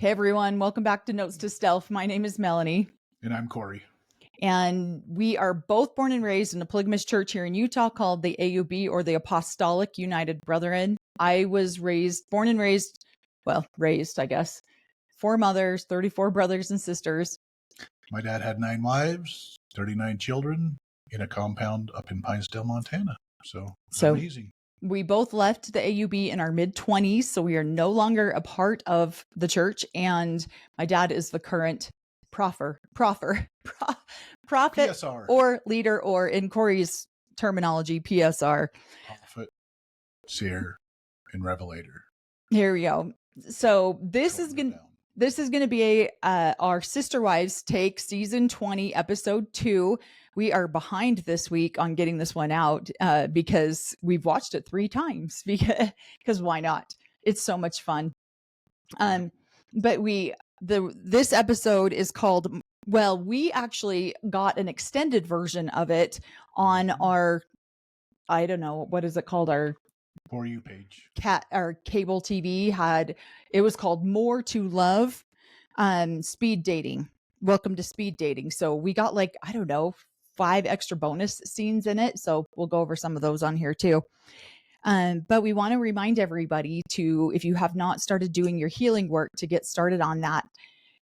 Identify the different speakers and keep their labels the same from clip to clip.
Speaker 1: Hey everyone, welcome back to Notes to Stealth. My name is Melanie.
Speaker 2: And I'm Cory.
Speaker 1: And we are both born and raised in a polygamous church here in Utah called the AUB, or the Apostolic United Brethren. I was born and raised, I guess, 4 mothers, 34 brothers and sisters.
Speaker 2: My dad had 9 wives, 39 children in a compound up in Pinesdale, Montana. So amazing.
Speaker 1: We both left the AUB in our mid-20s, so we are no longer a part of the church. And my dad is the current prophet
Speaker 2: PSR.
Speaker 1: Or leader, or in Cory's terminology, PSR.
Speaker 2: Prophet, seer, and revelator.
Speaker 1: Here we go. So this is going to be our Sister Wives Take Season 20, Episode 2. We are behind this week on getting this one out because we've watched it 3 times because why not? It's so much fun. But this episode is called, we actually got an extended version of it on our, I don't know, what is it called? Our
Speaker 2: For You page.
Speaker 1: Our cable TV it was called More to Love, Speed Dating. Welcome to Speed Dating. So we got 5 extra bonus scenes in it. So we'll go over some of those on here too. But we want to remind everybody to, if you have not started doing your healing work, to get started on that.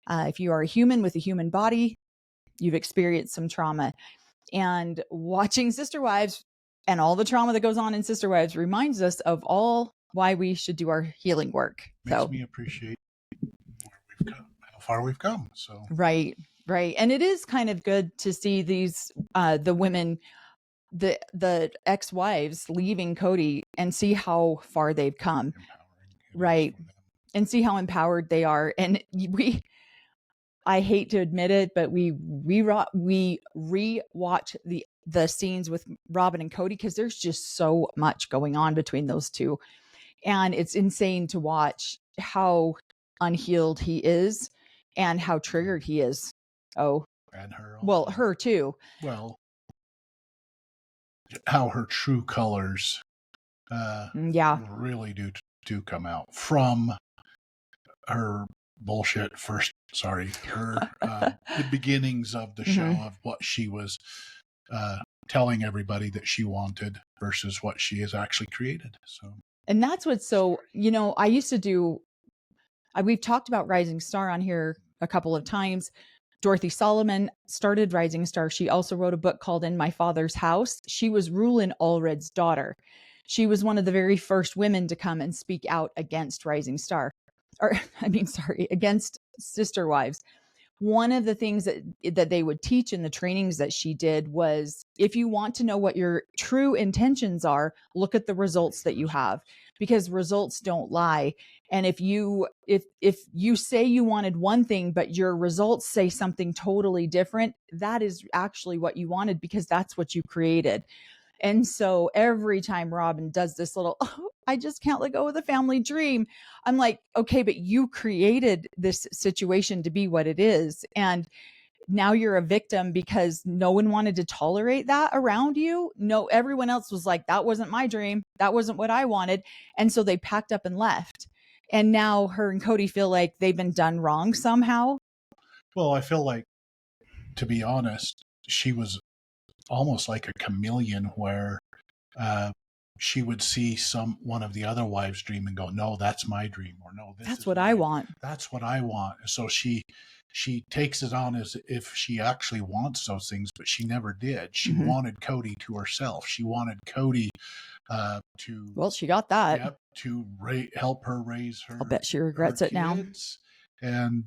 Speaker 1: If you are a human with a human body, you've experienced some trauma, and watching Sister Wives and all the trauma that goes on in Sister Wives reminds us of why we should do our healing work.
Speaker 2: Makes me appreciate how far we've come. So
Speaker 1: right. And it is kind of good to see these, the women, the ex-wives leaving Cody, and see how far they've come. Right. And see how empowered they are. And I hate to admit it, but we re-watch the scenes with Robin and Cody because there's just so much going on between those two. And it's insane to watch how unhealed he is and how triggered he is. Oh,
Speaker 2: and her also.
Speaker 1: Well, her too.
Speaker 2: Well, how her true colors really do come out from her bullshit the beginnings of the show of what she was telling everybody that she wanted versus what she has actually created. So,
Speaker 1: and that's what's so, I used to do, we've talked about Rising Star on here a couple of times. Dorothy Solomon started Rising Star. She also wrote a book called In My Father's House. She was Rulin Allred's daughter. She was one of the very first women to come and speak out against Rising Star. Against Sister Wives. One of the things that they would teach in the trainings that she did was, if you want to know what your true intentions are, look at the results that you have, because results don't lie. And if you say you wanted one thing, but your results say something totally different, that is actually what you wanted, because that's what you created. And so every time Robin does this little, I just can't let go of the family dream, I'm like, okay, but you created this situation to be what it is. And now you're a victim because no one wanted to tolerate that around you. No, everyone else was like, that wasn't my dream. That wasn't what I wanted. And so they packed up and left. And now her and Cody feel like they've been done wrong somehow.
Speaker 2: Well, I feel like, to be honest, she was almost like a chameleon, where she would see one of the other wives' dream and go, no, that's my dream, or no,
Speaker 1: that's what I want.
Speaker 2: That's what I want. So she takes it on as if she actually wants those things, but she never did. She wanted Cody to herself. She wanted Cody to.
Speaker 1: Well, she got that.
Speaker 2: Yep, to help her raise her.
Speaker 1: I'll bet she regrets it now.
Speaker 2: And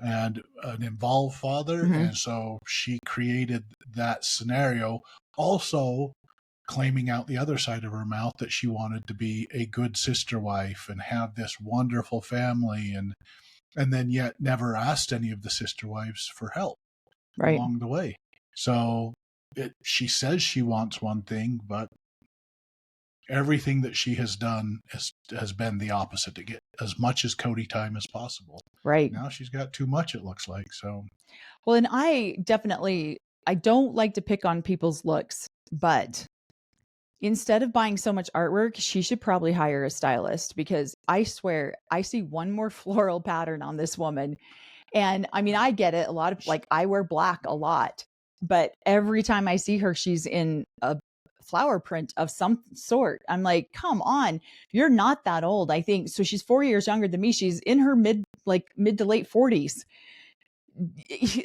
Speaker 2: an involved father. And so she created that scenario, also claiming out the other side of her mouth that she wanted to be a good sister wife and have this wonderful family, and then yet never asked any of the sister wives for help along the way. So she says she wants one thing, but everything that she has done has been the opposite, to get as much as Cody time as possible.
Speaker 1: Right.
Speaker 2: Now she's got too much, it looks like. So,
Speaker 1: well, and I don't like to pick on people's looks, but instead of buying so much artwork, she should probably hire a stylist, because I swear I see one more floral pattern on this woman. And I mean, I get it. A lot of, like, I wear black a lot, but every time I see her, she's in a flower print of some sort. I'm like, come on, you're not that old. I think so. She's 4 years younger than me. She's in her mid to late 40s.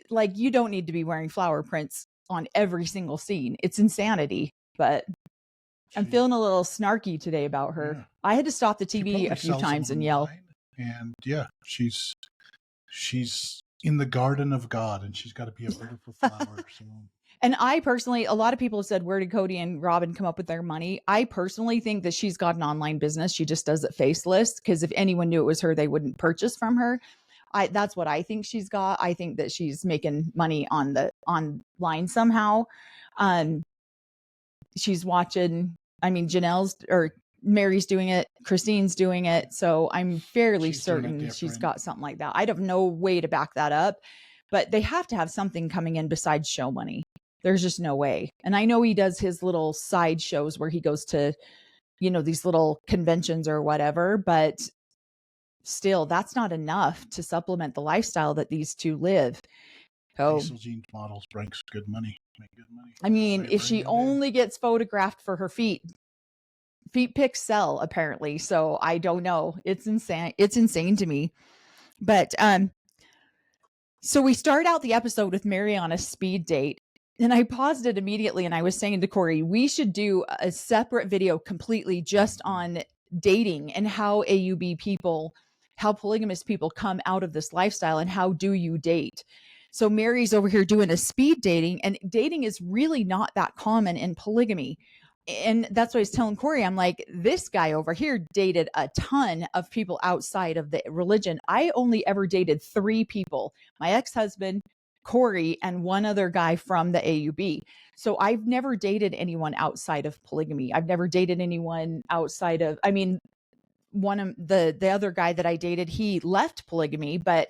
Speaker 1: Like, you don't need to be wearing flower prints on every single scene. It's insanity. But I'm feeling a little snarky today about her. Yeah. I had to stop the TV a few times and yell.
Speaker 2: And yeah, she's in the garden of God, and she's got to be a beautiful flower. So.
Speaker 1: And I personally, a lot of people have said, where did Cody and Robin come up with their money? I personally think that she's got an online business. She just does it faceless, because if anyone knew it was her, they wouldn't purchase from her. That's what I think she's got. I think that she's making money on the online somehow. She's watching, I mean, Janelle's or Mary's doing it, Christine's doing it. So I'm fairly certain she's got something like that. I have no way to back that up, but they have to have something coming in besides show money. There's just no way. And I know he does his little side shows where he goes to, you know, these little conventions or whatever, but still, that's not enough to supplement the lifestyle that these two live.
Speaker 2: So, Jean models brings good money. Make good money.
Speaker 1: I mean, if she only gets photographed for her feet pics sell, apparently. So I don't know. It's insane. It's insane to me. But so we start out the episode with Mary on a speed date. And I paused it immediately, and I was saying to Cory, we should do a separate video completely just on dating and how AUB people, how polygamous people come out of this lifestyle, and how do you date. So Mary's over here doing a speed dating, and dating is really not that common in polygamy. And that's what I was telling Cory. I'm like, this guy over here dated a ton of people outside of the religion. I only ever dated 3 people, my ex-husband, Cory, and one other guy from the AUB. So I've never dated anyone outside of polygamy. I've never dated anyone outside of, I mean, one of the other guy that I dated, he left polygamy, but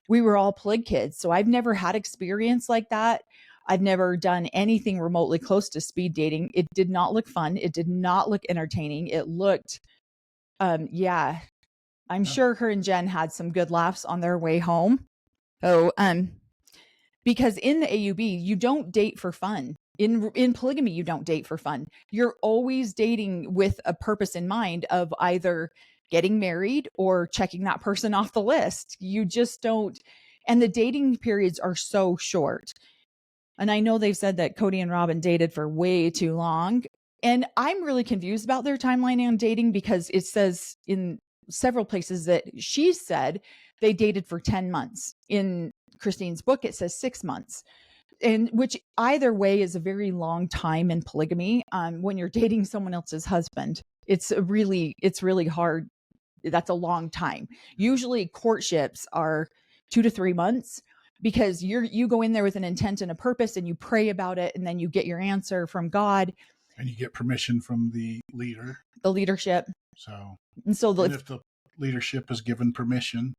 Speaker 1: we were all poly kids. So I've never had experience like that. I've never done anything remotely close to speed dating. It did not look fun. It did not look entertaining. It looked, yeah, I'm sure her and Jen had some good laughs on their way home. Oh, because in the AUB, you don't date for fun. In polygamy, you don't date for fun. You're always dating with a purpose in mind of either getting married or checking that person off the list. You just don't. And the dating periods are so short. And I know they've said that Cody and Robin dated for way too long. And I'm really confused about their timeline on dating, because it says in several places that she said they dated for 10 months. In Christine's book, it says 6 months. And which either way is a very long time in polygamy. When you're dating someone else's husband, it's really hard. That's a long time. Usually courtships are 2 to 3 months, because you go in there with an intent and a purpose, and you pray about it, and then you get your answer from God.
Speaker 2: And you get permission from the
Speaker 1: leadership.
Speaker 2: So,
Speaker 1: and so
Speaker 2: if the leadership is given permission,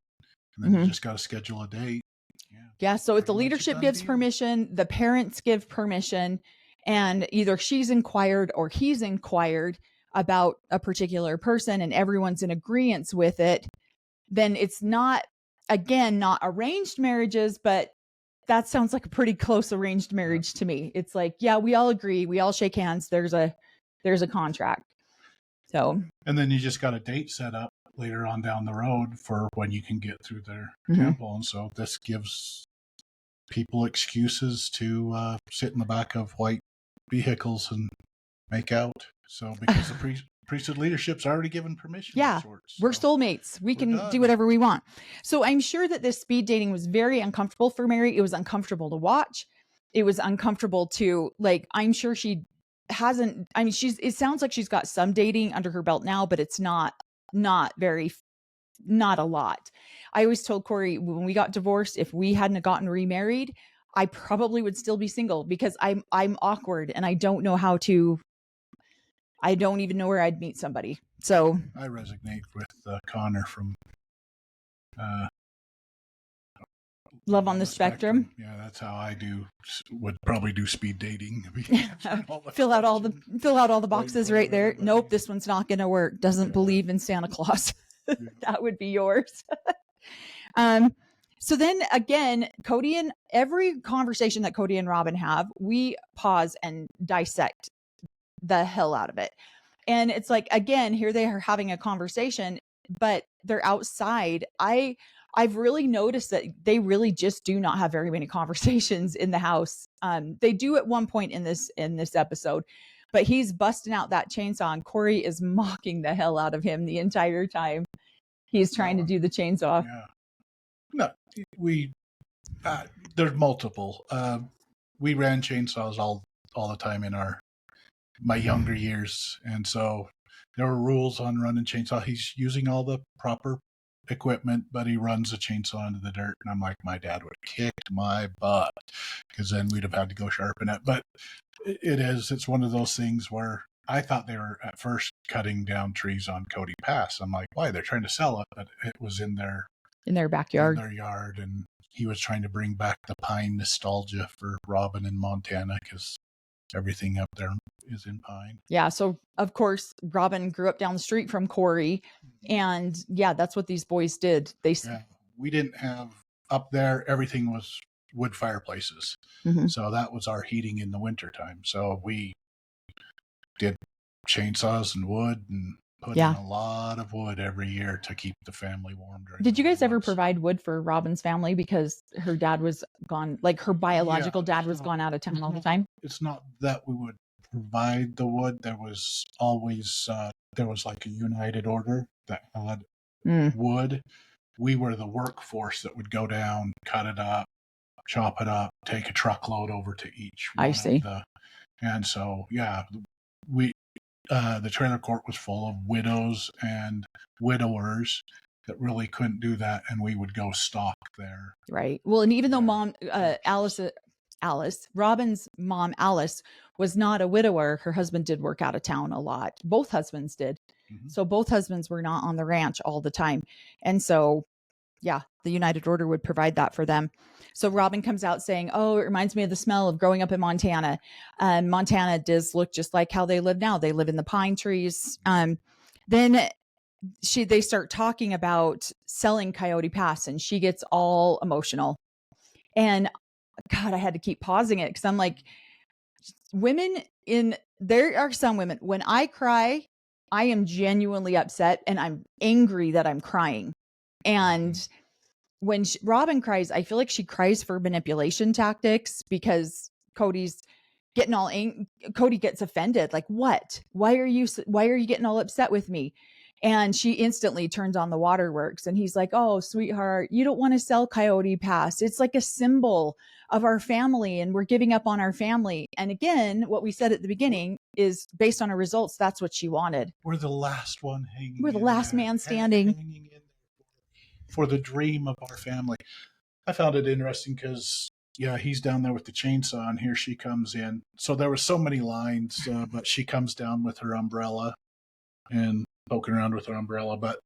Speaker 2: and then you just got to schedule a date.
Speaker 1: Yeah. So if the leadership gives permission, the parents give permission, and either she's inquired or he's inquired about a particular person, and everyone's in agreement with it, then it's not, again, not arranged marriages, but that sounds like a pretty close arranged marriage to me. It's like, yeah, we all agree, we all shake hands, there's a contract. So,
Speaker 2: and then you just got a date set up later on down the road for when you can get through their temple. And so this gives people excuses to sit in the back of white vehicles and make out. So because the priesthood leadership's already given permission.
Speaker 1: Yeah, we're soulmates. We can do whatever we want. So I'm sure that this speed dating was very uncomfortable for Mary. It was uncomfortable to watch. It was uncomfortable to, like, I'm sure she hasn't, I mean, it sounds like she's got some dating under her belt now, but it's not a lot. I always told Cory, when we got divorced, if we hadn't gotten remarried, I probably would still be single, because I'm awkward, and I don't know how to, I don't even know where I'd meet somebody. So
Speaker 2: I resonate with Connor from
Speaker 1: Love on the spectrum.
Speaker 2: Yeah, that's how I would probably do speed dating.
Speaker 1: Fill out all the boxes right there. Everybody. Nope, this one's not going to work. Doesn't believe in Santa Claus. That would be yours. So then again, Cody and every conversation that Cody and Robin have, we pause and dissect the hell out of it. And it's like, again, here they are having a conversation, but they're outside. I've really noticed that they really just do not have very many conversations in the house. They do at one point in this episode, but he's busting out that chainsaw and Cory is mocking the hell out of him the entire time. He's trying to do the chainsaw.
Speaker 2: Yeah. No, there's multiple. We ran chainsaws all the time in my younger years, and so there were rules on running chainsaw. He's using all the proper equipment, but he runs a chainsaw into the dirt, and I'm like, my dad would have kicked my butt, because then we'd have had to go sharpen it. But it's one of those things where I thought they were at first cutting down trees on Cody Pass. I'm like, why? They're trying to sell it, but it was in their
Speaker 1: backyard,
Speaker 2: in their yard, and he was trying to bring back the pine nostalgia for Robin in Montana, because everything up there is in pine.
Speaker 1: Yeah. So of course, Robin grew up down the street from Cory, and yeah, that's what these boys did.
Speaker 2: We didn't have up there. Everything was wood fireplaces. Mm-hmm. So that was our heating in the wintertime. So we did chainsaws and wood and put in a lot of wood every year to keep the family warm.
Speaker 1: Did you guys ever provide wood for Robin's family, because her dad was gone, like her biological dad was gone out of town all the time?
Speaker 2: It's not that we would provide the wood. There was always there was like a united order that had wood. We were the workforce that would go down, cut it up, chop it up, take a truckload over to each one.
Speaker 1: I see.
Speaker 2: And so we the trailer court was full of widows and widowers that really couldn't do that, and we would go stock there.
Speaker 1: Right. Well, and even though mom Alice, Robin's mom Alice, was not a widower, her husband did work out of town a lot. Both husbands did. Mm-hmm. So both husbands were not on the ranch all the time. And so, yeah, the United Order would provide that for them. So Robin comes out saying, oh, it reminds me of the smell of growing up in Montana. Montana does look just like how they live now. They live in the pine trees. Then they start talking about selling Coyote Pass, and she gets all emotional. And God, I had to keep pausing it, because I'm like, there are some women, when I cry, I am genuinely upset and I'm angry that I'm crying. And when Robin cries, I feel like she cries for manipulation tactics, because Cody's getting all Cody gets offended. Like, what? Why are you getting all upset with me? And she instantly turns on the waterworks, and he's like, oh, sweetheart, you don't want to sell Coyote Pass. It's like a symbol of our family, and we're giving up on our family. And again, what we said at the beginning is based on her results. That's what she wanted.
Speaker 2: We're the last one hanging.
Speaker 1: We're the last man standing.
Speaker 2: Hanging in for the dream of our family. I found it interesting because, he's down there with the chainsaw, and here she comes in. So there were so many lines, but she comes down with her umbrella and poking around with her umbrella, but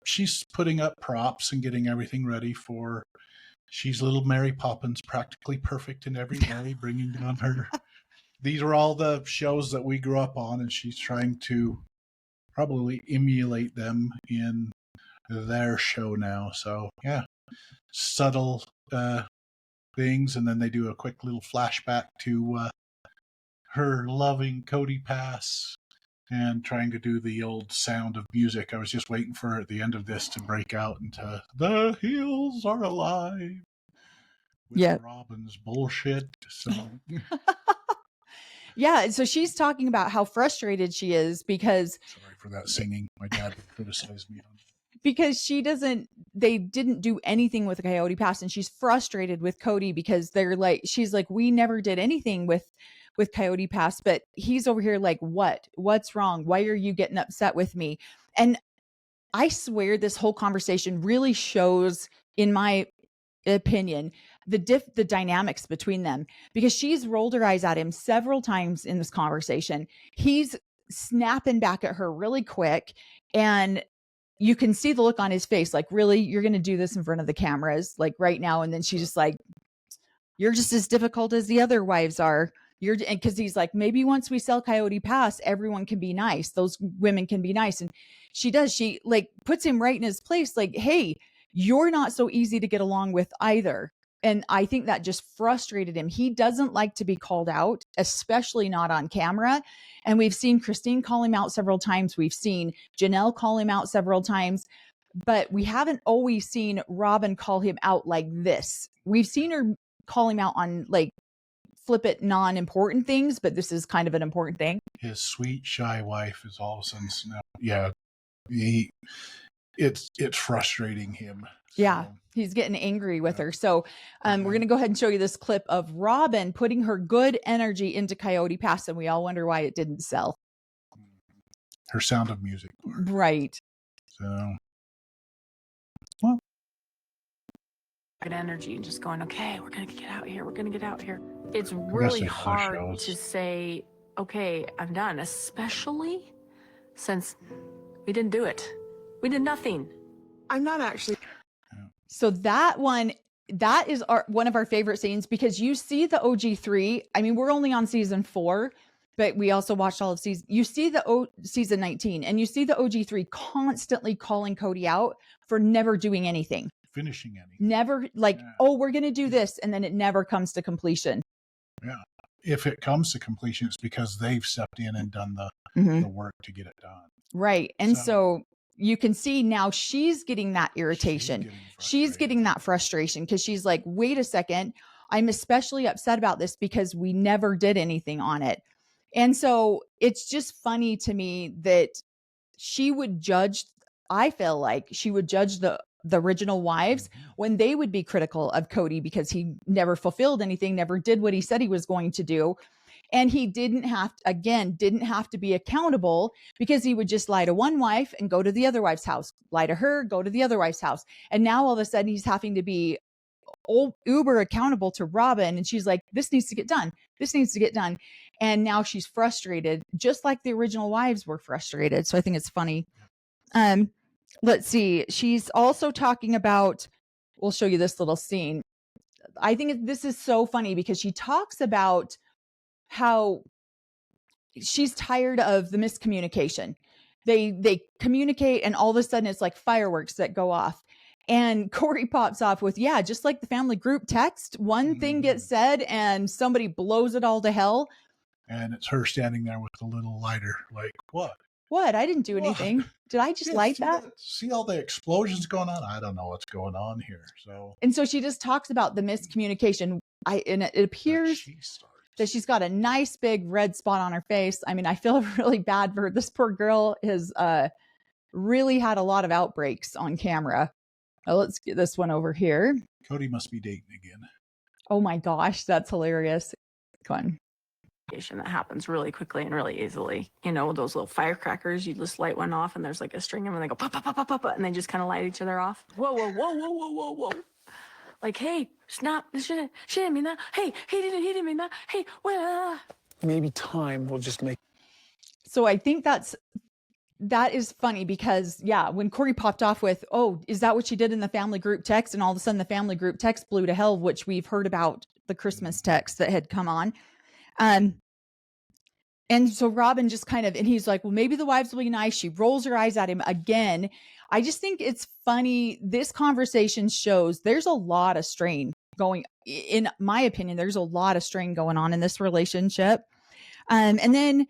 Speaker 2: she's putting up props and getting everything ready she's little Mary Poppins, practically perfect in every way, bringing down her. These are all the shows that we grew up on, and she's trying to probably emulate them in their show now. So subtle things, and then they do a quick little flashback to her loving Cody Pass and trying to do the old Sound of Music. I was just waiting for at the end of this to break out into "The Hills Are Alive" with Robin's bullshit. So
Speaker 1: yeah, so she's talking about how frustrated she is because...
Speaker 2: Sorry for that singing. My dad would criticize me on it.
Speaker 1: Because they didn't do anything with the Coyote Pass, and she's frustrated with Cody because she's like, we never did anything with Coyote Pass, but he's over here like, what's wrong? Why are you getting upset with me? And I swear this whole conversation really shows, in my opinion, the dynamics between them, because she's rolled her eyes at him several times in this conversation. He's snapping back at her really quick, and you can see the look on his face, like, really, you're going to do this in front of the cameras, like right now. And then she's just like, you're just as difficult as the other wives are. Because he's like, maybe once we sell Coyote Pass, everyone can be nice. Those women can be nice. And she like puts him right in his place. Like, hey, you're not so easy to get along with either. And I think that just frustrated him. He doesn't like to be called out, especially not on camera. And we've seen Christine call him out several times. We've seen Janelle call him out several times, but we haven't always seen Robin call him out like this. We've seen her call him out on like flip it non-important things, but this is kind of an important thing.
Speaker 2: His sweet, shy wife is all of a sudden, yeah, it's frustrating him.
Speaker 1: Yeah, he's getting angry with her. So we're going to go ahead and show you this clip of Robin putting her good energy into Coyote Pass, and we all wonder why it didn't sell.
Speaker 2: Her Sound of Music part.
Speaker 1: Right.
Speaker 2: So, well.
Speaker 3: Good energy and just going, okay, we're going to get out here. We're going to get out here. It's really hard to say, okay, I'm done, especially since we didn't do it. We did nothing.
Speaker 4: I'm not actually.
Speaker 1: So that is one of our favorite scenes, because you see the OG3. I mean, we're only on season 4, but we also watched all of season. You see the season 19, and you see the OG3 constantly calling Cody out for never doing anything.
Speaker 2: Finishing anything.
Speaker 1: Never like, oh, we're going to do this. And then it never comes to completion.
Speaker 2: Yeah. If it comes to completion, it's because they've stepped in and done the work to get it done.
Speaker 1: Right. And so you can see now she's getting that irritation. She's getting that frustration, because she's like, wait a second, I'm especially upset about this because we never did anything on it. And so it's just funny to me that she would judge, I feel like she would judge the original wives when they would be critical of Cody because he never fulfilled anything, never did what he said he was going to do. And he didn't have to be accountable, because he would just lie to one wife and go to the other wife's house, lie to her, go to the other wife's house. And now all of a sudden he's having to be uber accountable to Robin. And she's like, this needs to get done. This needs to get done. And now she's frustrated, just like the original wives were frustrated. So I think it's funny. Let's see. She's also talking about, we'll show you this little scene. I think this is so funny because she talks about how she's tired of the miscommunication. They communicate and all of a sudden it's like fireworks that go off. And Cory pops off with, yeah, just like the family group text, one thing gets said and somebody blows it all to hell.
Speaker 2: And it's her standing there with the little lighter, like, what?
Speaker 1: What? I didn't do anything. Did I just light that?
Speaker 2: See all the explosions going on? I don't know what's going on here. And
Speaker 1: so she just talks about the miscommunication. And it appears that she's got a nice big red spot on her face. I mean, I feel really bad for her. This poor girl has really had a lot of outbreaks on camera. Let's get this one over here.
Speaker 2: Cody must be dating again.
Speaker 1: Oh my gosh, that's hilarious. Come on.
Speaker 3: That happens really quickly and really easily. You know, those little firecrackers, you just light one off and there's like a string of them and they go pop, pop, pop, pop, pop, pop, and they just kind of light each other off. Whoa, whoa, whoa, whoa, whoa, whoa, whoa. Like, hey, snap, she didn't mean that. Hey, he didn't mean that. Hey, well.
Speaker 4: Maybe time will just make.
Speaker 1: So I think that is funny because, yeah, when Cory popped off with, oh, is that what she did in the family group text? And all of a sudden the family group text blew to hell, which we've heard about the Christmas text that had come on. And so Robin just kind of, and he's like, well, maybe the wives will be nice. She rolls her eyes at him again. I just think it's funny. This conversation shows there's a lot of strain going, in my opinion, there's a lot of strain going on in this relationship. And then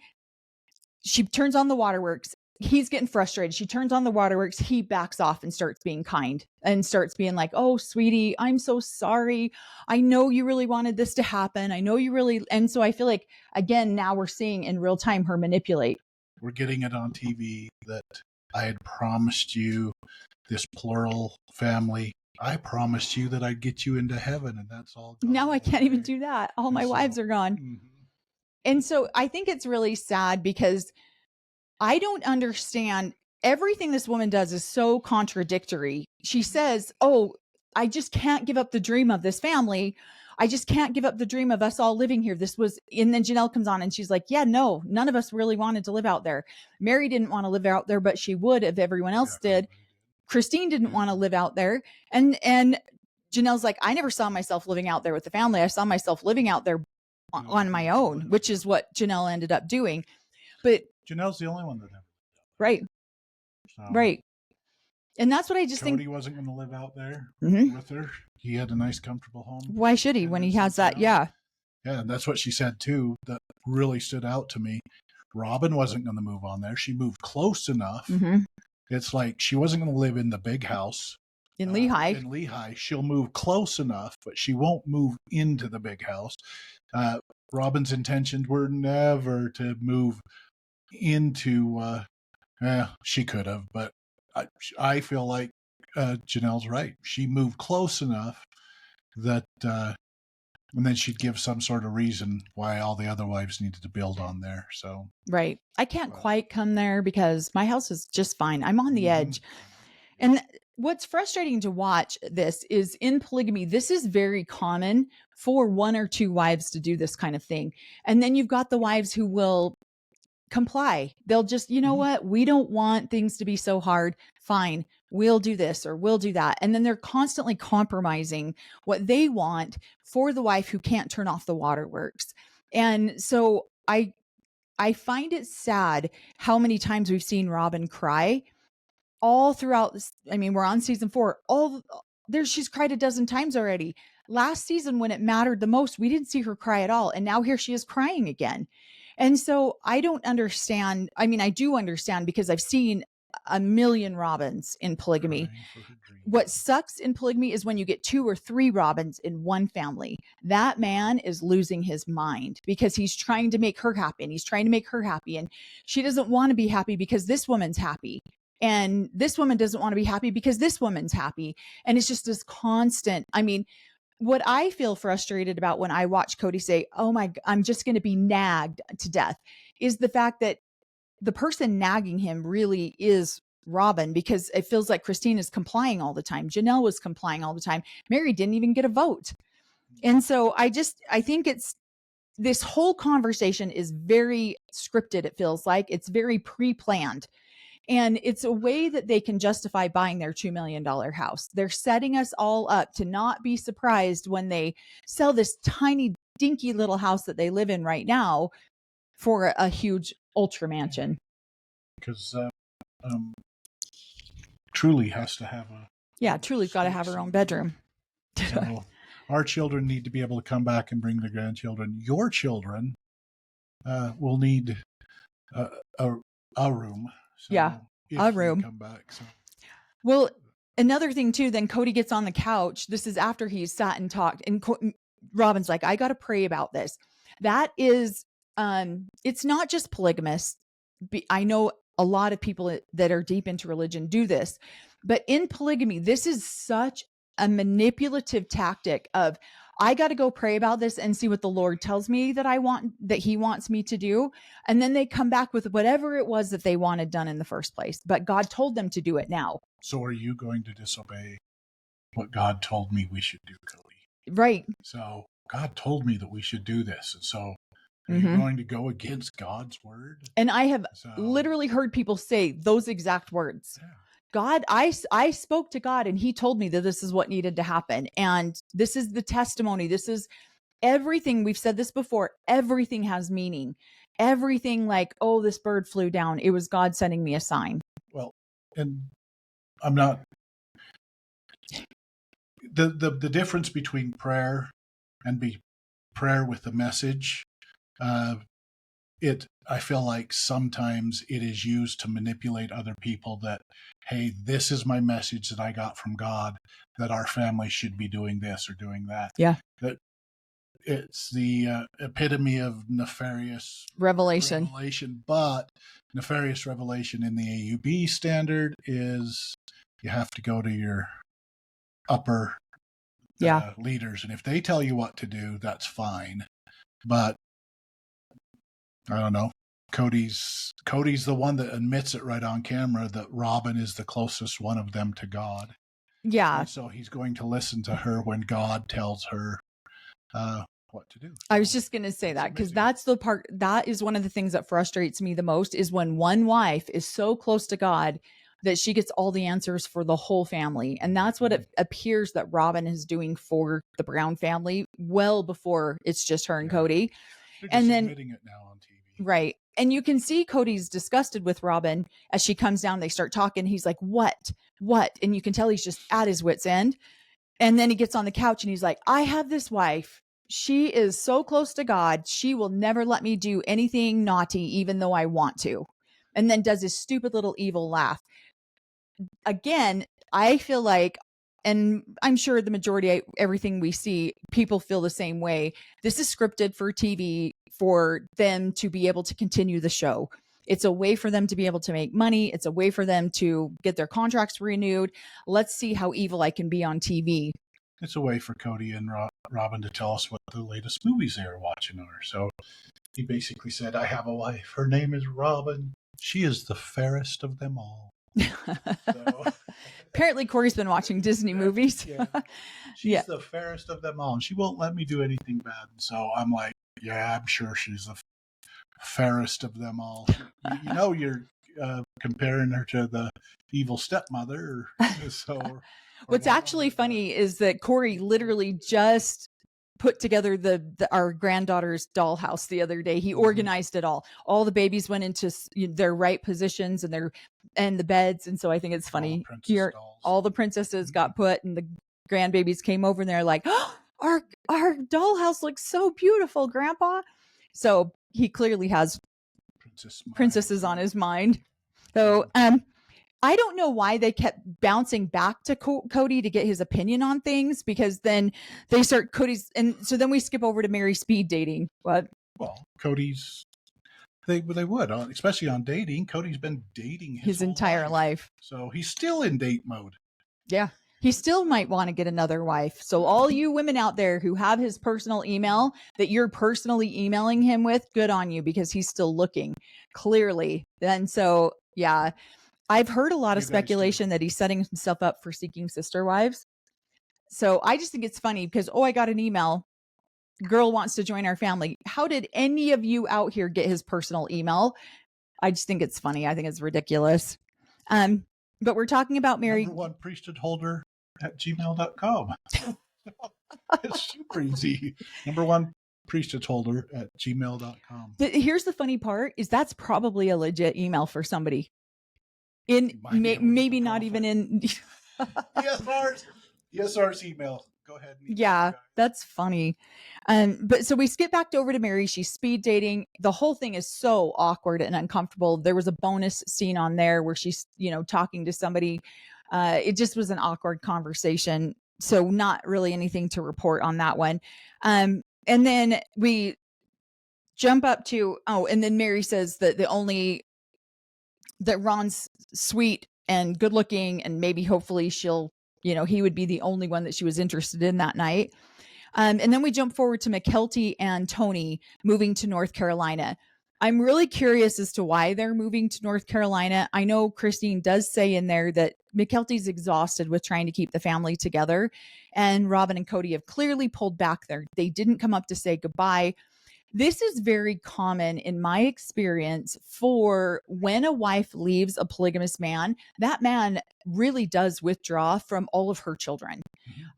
Speaker 1: she turns on the waterworks. He's getting frustrated. She turns on the waterworks. He backs off and starts being kind and starts being like, oh, sweetie, I'm so sorry. I know you really wanted this to happen. I know you really. And so I feel like, again, now we're seeing in real time her manipulate.
Speaker 2: We're getting it on TV that I had promised you this plural family. I promised you that I'd get you into heaven, and that's all.
Speaker 1: Now I can't even do that. All my wives are gone. Mm-hmm. And so I think it's really sad because I don't understand. Everything this woman does is so contradictory. She says, oh, I just can't give up the dream of this family. I just can't give up the dream of us all living here. And then Janelle comes on and she's like, yeah, no, none of us really wanted to live out there. Mary didn't want to live out there, but she would if everyone else did. Christine didn't want to live out there. And Janelle's like, I never saw myself living out there with the family. I saw myself living out there on my own, which is what Janelle ended up doing. But
Speaker 2: Janelle's the only one that ever.
Speaker 1: Right. So, right. And that's what I just think.
Speaker 2: Cody wasn't going to live out there with her. He had a nice, comfortable home.
Speaker 1: Why should he when he has that? Yeah.
Speaker 2: Yeah. And that's what she said too. That really stood out to me. Robin wasn't going to move on there. She moved close enough. It's like she wasn't going to live in the big house.
Speaker 1: In Lehigh.
Speaker 2: In Lehigh. She'll move close enough, but she won't move into the big house. Robin's intentions were never to move into, she could have, but I feel like Janelle's right. She moved close enough that, and then she'd give some sort of reason why all the other wives needed to build on there. So
Speaker 1: right. I can't quite come there because my house is just fine. I'm on the edge. And what's frustrating to watch this is in polygamy, this is very common for one or two wives to do this kind of thing. And then you've got the wives who will comply. They'll just, you know what? We don't want things to be so hard. Fine. We'll do this or we'll do that. And then they're constantly compromising what they want for the wife who can't turn off the waterworks. And so I find it sad how many times we've seen Robin cry all throughout this. I mean, we're on season 4. She's cried a dozen times already. Last season, when it mattered the most, we didn't see her cry at all. And now here she is crying again. And so I don't understand. I mean, I do understand because I've seen a million Robins in polygamy. What sucks in polygamy is when you get 2 or 3 Robins in one family. That man is losing his mind because he's trying to make her happy and he's trying to make her happy. And she doesn't want to be happy because this woman's happy. And this woman doesn't want to be happy because this woman's happy. And it's just this constant. I mean, what I feel frustrated about when I watch Cody say, oh my, I'm just going to be nagged to death, is the fact that the person nagging him really is Robin, because it feels like Christine is complying all the time. Janelle was complying all the time. Mary didn't even get a vote. And so I think this whole conversation is very scripted. It feels like it's very pre-planned. And it's a way that they can justify buying their $2 million house. They're setting us all up to not be surprised when they sell this tiny, dinky little house that they live in right now for a huge ultra mansion.
Speaker 2: Because Truly has to have
Speaker 1: Truly's got to have her own bedroom.
Speaker 2: So our children need to be able to come back and bring their grandchildren. Your children will need a room. So
Speaker 1: a room.
Speaker 2: Come back. So.
Speaker 1: Well, another thing too, then Cody gets on the couch. This is after he's sat and talked. And Robin's like, I got to pray about this. That is, it's not just polygamists. I know a lot of people that are deep into religion do this, but in polygamy, this is such a manipulative tactic of, I got to go pray about this and see what the Lord tells me that he wants me to do. And then they come back with whatever it was that they wanted done in the first place. But God told them to do it now.
Speaker 2: So are you going to disobey what God told me we should do, Cody?
Speaker 1: Right.
Speaker 2: So God told me that we should do this. And so are you going to go against God's word?
Speaker 1: And I have literally heard people say those exact words. Yeah. God, I spoke to God and he told me that this is what needed to happen. And this is the testimony. This is everything. We've said this before. Everything has meaning. Everything like, oh, this bird flew down. It was God sending me a sign.
Speaker 2: Well, and I'm not, the difference between prayer and prayer with a message, I feel like sometimes it is used to manipulate other people that, hey, this is my message that I got from God, that our family should be doing this or doing that.
Speaker 1: Yeah.
Speaker 2: That it's the epitome of nefarious
Speaker 1: revelation.
Speaker 2: But nefarious revelation in the AUB standard is you have to go to your upper leaders. And if they tell you what to do, that's fine. But I don't know. Cody's the one that admits it right on camera that Robin is the closest one of them to God.
Speaker 1: Yeah.
Speaker 2: And so he's going to listen to her when God tells her what to do.
Speaker 1: I was just going to say that because
Speaker 2: amazing.
Speaker 1: that's the part that is one of the things that frustrates me the most is when one wife is so close to God that she gets all the answers for the whole family. And that's what it appears that Robin is doing for the Brown family well before it's just her and Cody.
Speaker 2: They're just
Speaker 1: And then
Speaker 2: admitting it now on TV.
Speaker 1: right. And you can see Cody's disgusted with Robin as she comes down. They start talking. He's like, what? And you can tell he's just at his wit's end. And then he gets on the couch and he's like, I have this wife. She is so close to God. She will never let me do anything naughty, even though I want to. And then does this stupid little evil laugh. Again, I feel like, and I'm sure the majority of everything we see, people feel the same way. This is scripted for TV for them to be able to continue the show. It's a way for them to be able to make money. It's a way for them to get their contracts renewed. Let's see how evil I can be on TV.
Speaker 2: It's a way for Cody and Robin to tell us what the latest movies they are watching are. So he basically said, I have a wife. Her name is Robin. She is the fairest of them all. So,
Speaker 1: apparently Cory's been watching Disney movies.
Speaker 2: She's the fairest of them all. And she won't let me do anything bad. And so I'm like, yeah, I'm sure she's the fairest of them all. You know, you're comparing her to the evil stepmother. So
Speaker 1: what's actually funny is that Cory literally just put together our granddaughter's dollhouse the other day. He organized it all. All the babies went into their right positions and the beds. And so I think it's funny here. All the princesses got put and the grandbabies came over and they're like, oh, our dollhouse looks so beautiful, Grandpa. So he clearly has princesses on his mind. So, I don't know why they kept bouncing back to Cody to get his opinion on things, because then they start Cody's. And so then we skip over to Mary speed dating. What? Well,
Speaker 2: Cody's, they would, especially on dating. Cody's been dating
Speaker 1: his entire life.
Speaker 2: So he's still in date mode.
Speaker 1: Yeah. He still might want to get another wife. So all you women out there who have his personal email that you're personally emailing him with, good on you, because he's still looking clearly. And so, yeah, I've heard a lot of speculation that he's setting himself up for seeking sister wives. So I just think it's funny because, I got an email. Girl wants to join our family. How did any of you out here get his personal email? I just think it's funny. I think it's ridiculous. But we're talking about Mary.
Speaker 2: Number one priesthood holder at gmail.com. It's super easy. Number one priesthood holder at gmail.com.
Speaker 1: Here's the funny part is that's probably a legit email for somebody. Maybe not even in
Speaker 2: ESR's email. Go ahead.
Speaker 1: Yeah, that's funny. But so we skip back over to Mary. She's speed dating. The whole thing is so awkward and uncomfortable. There was a bonus scene on there where she's, talking to somebody. It just was an awkward conversation. So not really anything to report on that one. And then we jump up to, and then Mary says that that Ron's sweet and good looking, and maybe hopefully he would be the only one that she was interested in that night. And then we jump forward to McKelty and Tony moving to North Carolina. I'm really curious as to why they're moving to North Carolina. I know Christine does say in there that McKelty's exhausted with trying to keep the family together, and Robin and Cody have clearly pulled back there. They didn't come up to say goodbye. This is very common in my experience for when a wife leaves a polygamous man, that man really does withdraw from all of her children,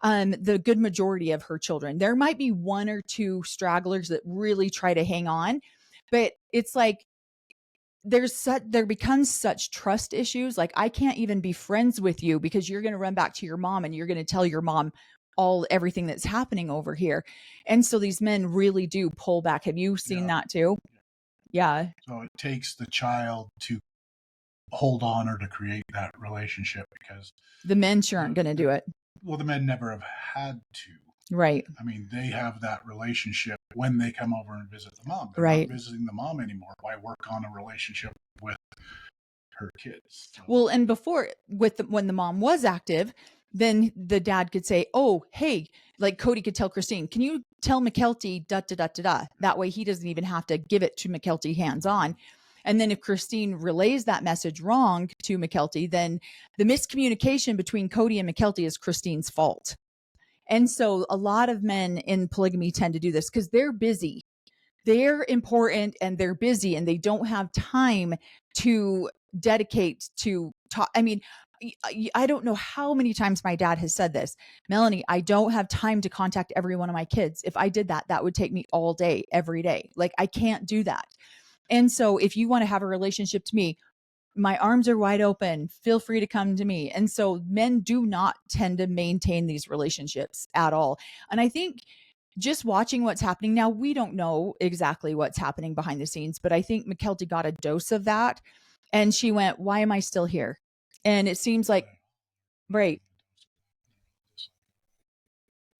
Speaker 1: the good majority of her children. There might be one or two stragglers that really try to hang on, but it's like there becomes such trust issues. Like, I can't even be friends with you because you're going to run back to your mom and you're going to tell your mom everything that's happening over here. And so these men really do pull back. Have you seen that too? Yeah.
Speaker 2: So it takes the child to hold on or to create that relationship, because
Speaker 1: the men sure aren't going to do it.
Speaker 2: Well, the men never have had to.
Speaker 1: Right.
Speaker 2: I mean, they have that relationship when they come over and visit the mom. They're
Speaker 1: right.
Speaker 2: not visiting the mom anymore. Why work on a relationship with her kids? So.
Speaker 1: Well, and before, when the mom was active, then the dad could say, oh, hey, like Cody could tell Christine, can you tell McKelty da, da, da, da, da? That way he doesn't even have to give it to McKelty hands on. And then if Christine relays that message wrong to McKelty, then the miscommunication between Cody and McKelty is Christine's fault. And so a lot of men in polygamy tend to do this because they're busy. They're important and they're busy and they don't have time to dedicate to talk. I mean, I don't know how many times my dad has said this. Melanie, I don't have time to contact every one of my kids. If I did that, that would take me all day, every day. Like, I can't do that. And so if you want to have a relationship to me, my arms are wide open. Feel free to come to me. And so men do not tend to maintain these relationships at all. And I think just watching what's happening now, we don't know exactly what's happening behind the scenes, but I think McKelty got a dose of that and she went, why am I still here? And it seems like, right.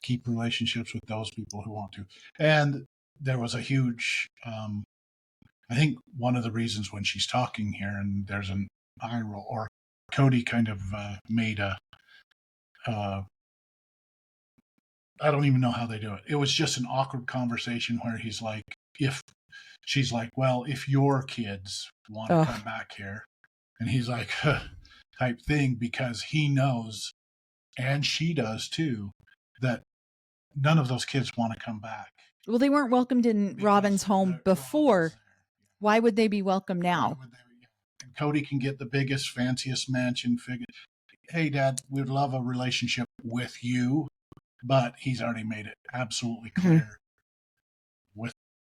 Speaker 2: Keep relationships with those people who want to. And there was a huge, I think one of the reasons when she's talking here, and there's an eye roll, or Cody kind of made a, I don't even know how they do it. It was just an awkward conversation where he's like, she's like, well, if your kids want to come back here, and he's like, type thing, because he knows, and she does too, that none of those kids want to come back.
Speaker 1: Well, they weren't welcomed in Robin's home before. Why would they be welcome now?
Speaker 2: And Cody can get the biggest, fanciest mansion. Hey, Dad, we'd love a relationship with you, but he's already made it absolutely clear with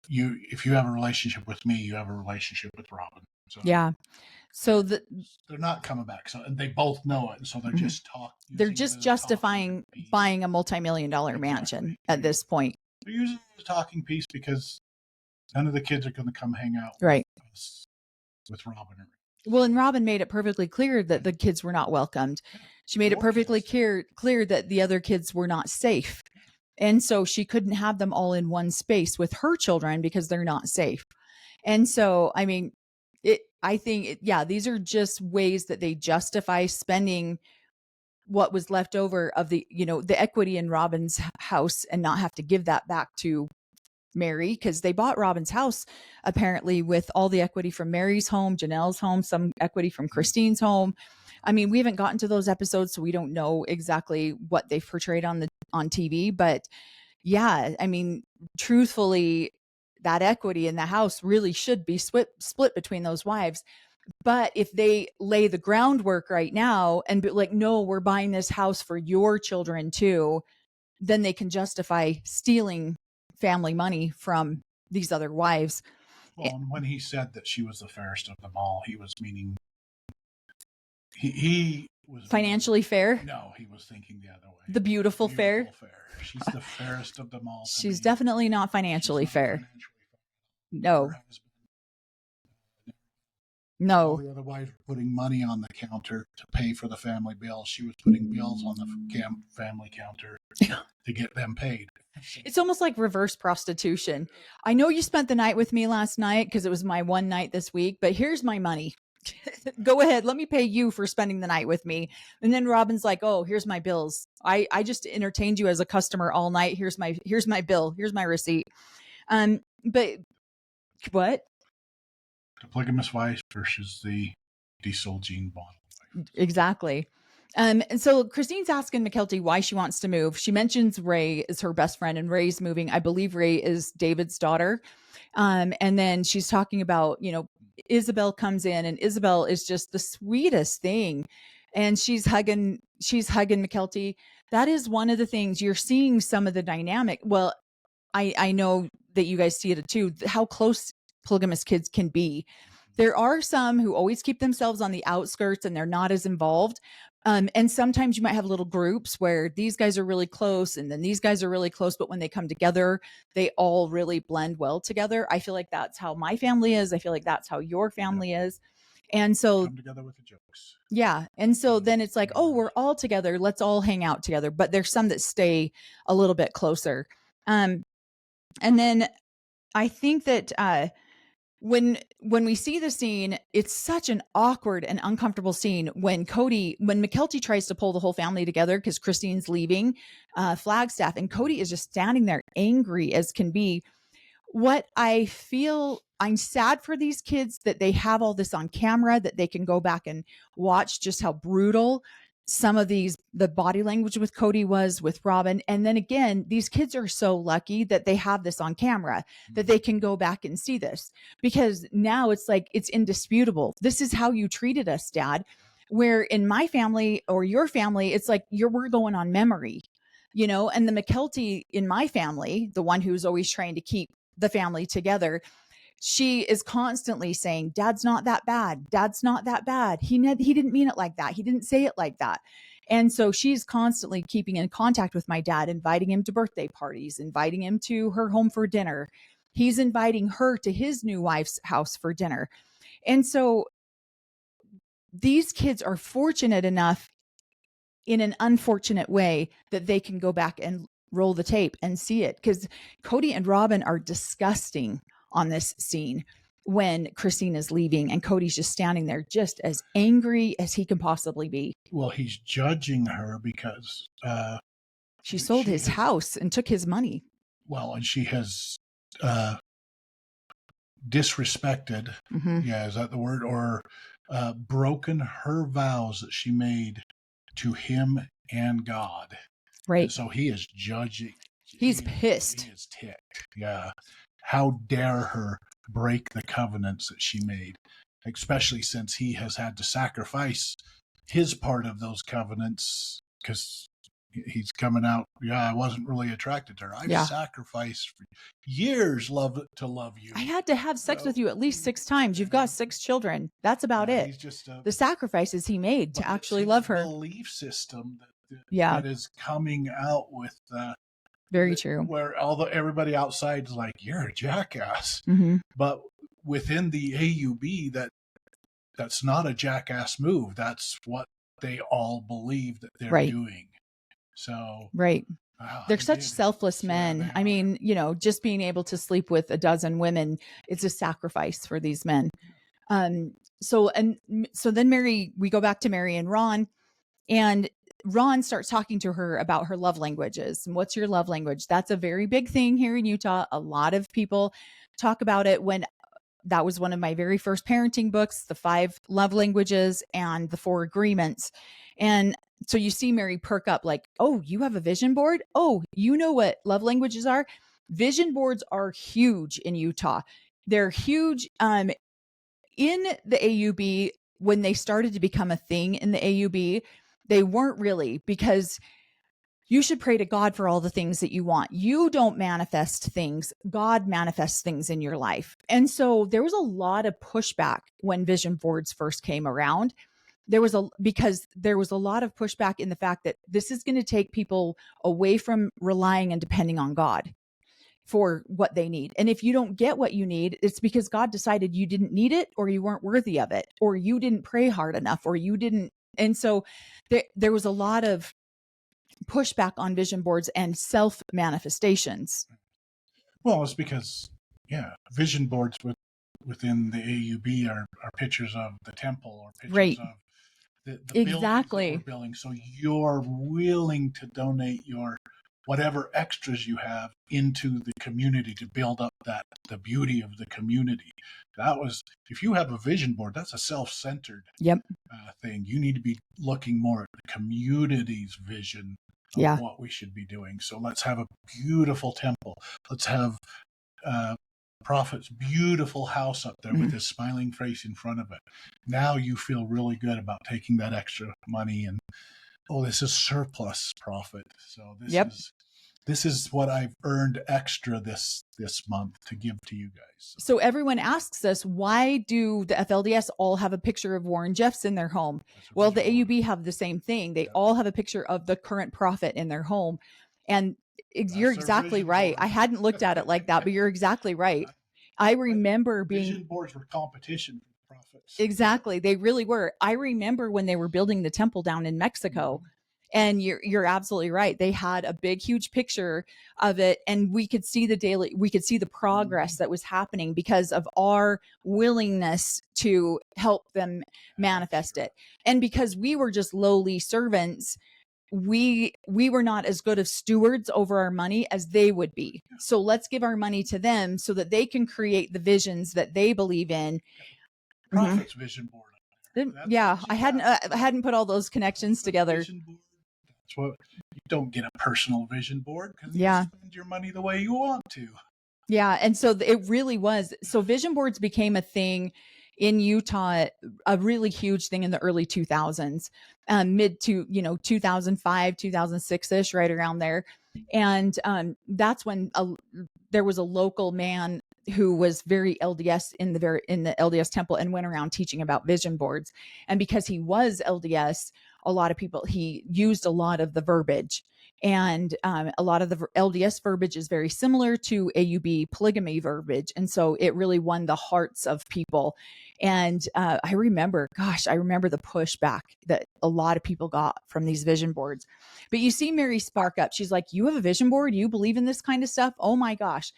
Speaker 2: you. If you have a relationship with me, you have a relationship with Robin. So
Speaker 1: yeah. So
Speaker 2: they're not coming back. So and they both know it. And so they're just talking.
Speaker 1: They're just justifying buying a multi-million-dollar mansion at this point.
Speaker 2: They're using the talking piece because none of the kids are going to come hang out with Robin.
Speaker 1: Well, and Robin made it perfectly clear that the kids were not welcomed. She made it perfectly clear that the other kids were not safe. And so she couldn't have them all in one space with her children because they're not safe. And so, I mean, these are just ways that they justify spending what was left over of the equity in Robin's house and not have to give that back to Mary, because they bought Robin's house apparently with all the equity from Mary's home, Janelle's home, some equity from Christine's home. I mean, we haven't gotten to those episodes, so we don't know exactly what they've portrayed on TV. But yeah, I mean, truthfully, that equity in the house really should be split between those wives. But if they lay the groundwork right now and be like, no, we're buying this house for your children too, then they can justify stealing family money from these other wives.
Speaker 2: Well, when he said that she was the fairest of them all, he was meaning he was
Speaker 1: financially fair.
Speaker 2: No, he was thinking the other way.
Speaker 1: The beautiful fair.
Speaker 2: She's the fairest of them all.
Speaker 1: She's definitely not financially fair. No.
Speaker 2: All the other wives were putting money on the counter to pay for the family bills. She was putting bills on the family counter to get them paid.
Speaker 1: It's almost like reverse prostitution. I know you spent the night with me last night because it was my one night this week, but here's my money. Go ahead. Let me pay you for spending the night with me. And then Robin's like, oh, here's my bills. I just entertained you as a customer all night. Here's my bill. Here's my receipt. But what?
Speaker 2: The polygamous wife versus the diesel gene bond.
Speaker 1: Exactly. And so Christine's asking McKelty why she wants to move. She mentions Ray is her best friend and Ray's moving. I believe Ray is David's daughter. And then she's talking about, Isabel comes in and Isabel is just the sweetest thing. And she's hugging McKelty. That is one of the things you're seeing some of the dynamic. Well, I know that you guys see it too, how close polygamous kids can be. There are some who always keep themselves on the outskirts and they're not as involved. And sometimes you might have little groups where these guys are really close and then these guys are really close, but when they come together, they all really blend well together. I feel like that's how my family is. I feel like that's how your family is. And so
Speaker 2: come together with the jokes.
Speaker 1: Yeah. And so then it's like, oh, we're all together. Let's all hang out together. But there's some that stay a little bit closer. And then I think that when we see the scene, it's such an awkward and uncomfortable scene when McKelty tries to pull the whole family together because Christine's leaving Flagstaff and Cody is just standing there angry as can be. What I feel, I'm sad for these kids that they have all this on camera, that they can go back and watch just how brutal some of the body language with Cody was with Robin. And then again, these kids are so lucky that they have this on camera, that they can go back and see this, because now it's like, it's indisputable. This is how you treated us, Dad. Where in my family or your family, it's like we're going on memory, and the McKelty in my family, the one who's always trying to keep the family together, she is constantly saying, Dad's not that bad. Dad's not that bad. He didn't mean it like that. He didn't say it like that. And so she's constantly keeping in contact with my dad, inviting him to birthday parties, inviting him to her home for dinner. He's inviting her to his new wife's house for dinner. And so these kids are fortunate enough in an unfortunate way that they can go back and roll the tape and see it. Because Cody and Robin are disgusting on this scene when Christine is leaving and Cody's just standing there just as angry as he can possibly be.
Speaker 2: Well, he's judging her because
Speaker 1: she sold his house and took his money.
Speaker 2: Well, and she has disrespected, is that the word? Or broken her vows that she made to him and God.
Speaker 1: Right.
Speaker 2: And so he is judging.
Speaker 1: He's pissed.
Speaker 2: He is ticked. Yeah. How dare her break the covenants that she made, especially since he has had to sacrifice his part of those covenants because he's coming out. Yeah, I wasn't really attracted to her. I've sacrificed for years to love you.
Speaker 1: I had to have sex with you at least 6 times. You've got 6 children. That's about it.
Speaker 2: He's just
Speaker 1: the sacrifices he made to actually love her.
Speaker 2: Belief system that is coming out with
Speaker 1: very true.
Speaker 2: Where everybody outside is like, you're a jackass. But within the AUB, that's not a jackass move. That's what they all believe that they're doing. So
Speaker 1: they're such selfless men. I mean, just being able to sleep with a dozen women, it's a sacrifice for these men. So then we go back to Mary and Ron, and Ron starts talking to her about her love languages. And what's your love language? That's a very big thing here in Utah. A lot of people talk about it. When that was one of my very first parenting books, the 5 love languages and the 4 agreements. And so you see Mary perk up like, oh, you have a vision board? Oh, you know what love languages are? Vision boards are huge in Utah. They're huge. In the AUB, when they started to become a thing in the AUB, they weren't really, because you should pray to God for all the things that you want. You don't manifest things. God manifests things in your life. And so there was a lot of pushback when vision boards first came around. Because there was a lot of pushback in the fact that this is going to take people away from relying and depending on God for what they need. And if you don't get what you need, it's because God decided you didn't need it, or you weren't worthy of it, or you didn't pray hard enough, or you didn't. And so there was a lot of pushback on vision boards and self manifestations.
Speaker 2: Well, it's because, vision boards within the AUB are pictures of the temple or pictures of the
Speaker 1: exactly
Speaker 2: buildings that we're building. So you're willing to donate your whatever extras you have into the community to build up the beauty of the community. If you have a vision board, that's a self-centered thing. You need to be looking more at the community's vision of what we should be doing. So let's have a beautiful temple. Let's have Prophet's beautiful house up there with his smiling face in front of it. Now you feel really good about taking that extra money and, this is surplus Prophet. So this is what I've earned extra this month to give to you guys.
Speaker 1: So everyone asks us, why do the FLDS all have a picture of Warren Jeffs in their home? Well, the AUB have the same thing. They all have a picture of the current Prophet in their home. And you're exactly right. I hadn't looked at it like that, but you're exactly right. I remember
Speaker 2: vision boards were competition for prophets.
Speaker 1: Exactly. They really were. I remember when they were building the temple down in Mexico, and you're absolutely right. They had a big, huge picture of it, and we could see the progress that was happening because of our willingness to help them manifest it. And because we were just lowly servants, we were not as good of stewards over our money as they would be. So let's give our money to them so that they can create the visions that they believe in.
Speaker 2: Prophet's vision board.
Speaker 1: Yeah, I hadn't put all those connections together.
Speaker 2: Vision board. That's what you don't get a personal vision board because you
Speaker 1: Yeah.
Speaker 2: spend your money the way you want to.
Speaker 1: Yeah. And so it really was. So vision boards became a thing in Utah, a really huge thing in the early 2000s, mid to, 2005, 2006 ish, right around there. And that's when there was a local man who was very LDS in the LDS temple and went around teaching about vision boards. And because he was LDS, a lot of people, he used a lot of the verbiage. And a lot of the LDS verbiage is very similar to AUB polygamy verbiage. And so it really won the hearts of people. And I remember the pushback that a lot of people got from these vision boards. But you see Mary spark up. She's like, you have a vision board? You believe in this kind of stuff? Oh my gosh.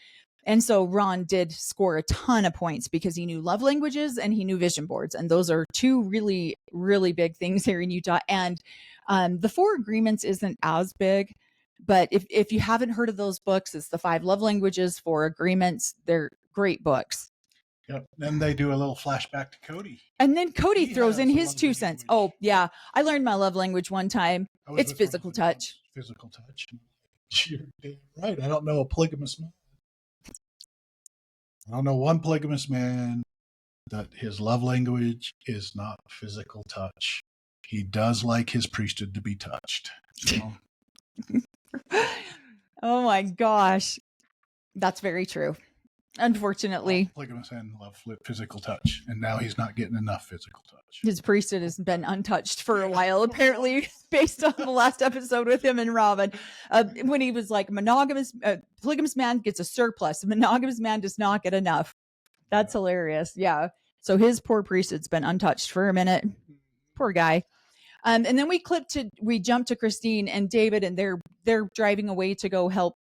Speaker 1: And so Ron did score a ton of points because he knew love languages and he knew vision boards. And those are two really, really big things here in Utah. And the 4 Agreements isn't as big, but if you haven't heard of those books, it's the 5 Love Languages, 4 Agreements. They're great books.
Speaker 2: Yep. Then they do a little flashback to Cody.
Speaker 1: And then Cody throws in his 2 cents. Oh, yeah. I learned my love language one time. It's physical touch.
Speaker 2: Physical touch. You're damn right. I don't know a polygamous man. I don't know one polygamous man that his love language is not physical touch. He does like his priesthood to be touched. So.
Speaker 1: Oh my gosh. That's very true. Unfortunately.
Speaker 2: Polygamous men love physical touch, and now he's not getting enough physical touch.
Speaker 1: His priesthood has been untouched for a while, apparently, based on the last episode with him and Robin. When he was like, polygamous man gets a surplus. A monogamous man does not get enough. That's hilarious. Yeah. So his poor priesthood's been untouched for a minute. Poor guy. And then we jump to Christine and David, and they're driving away to go help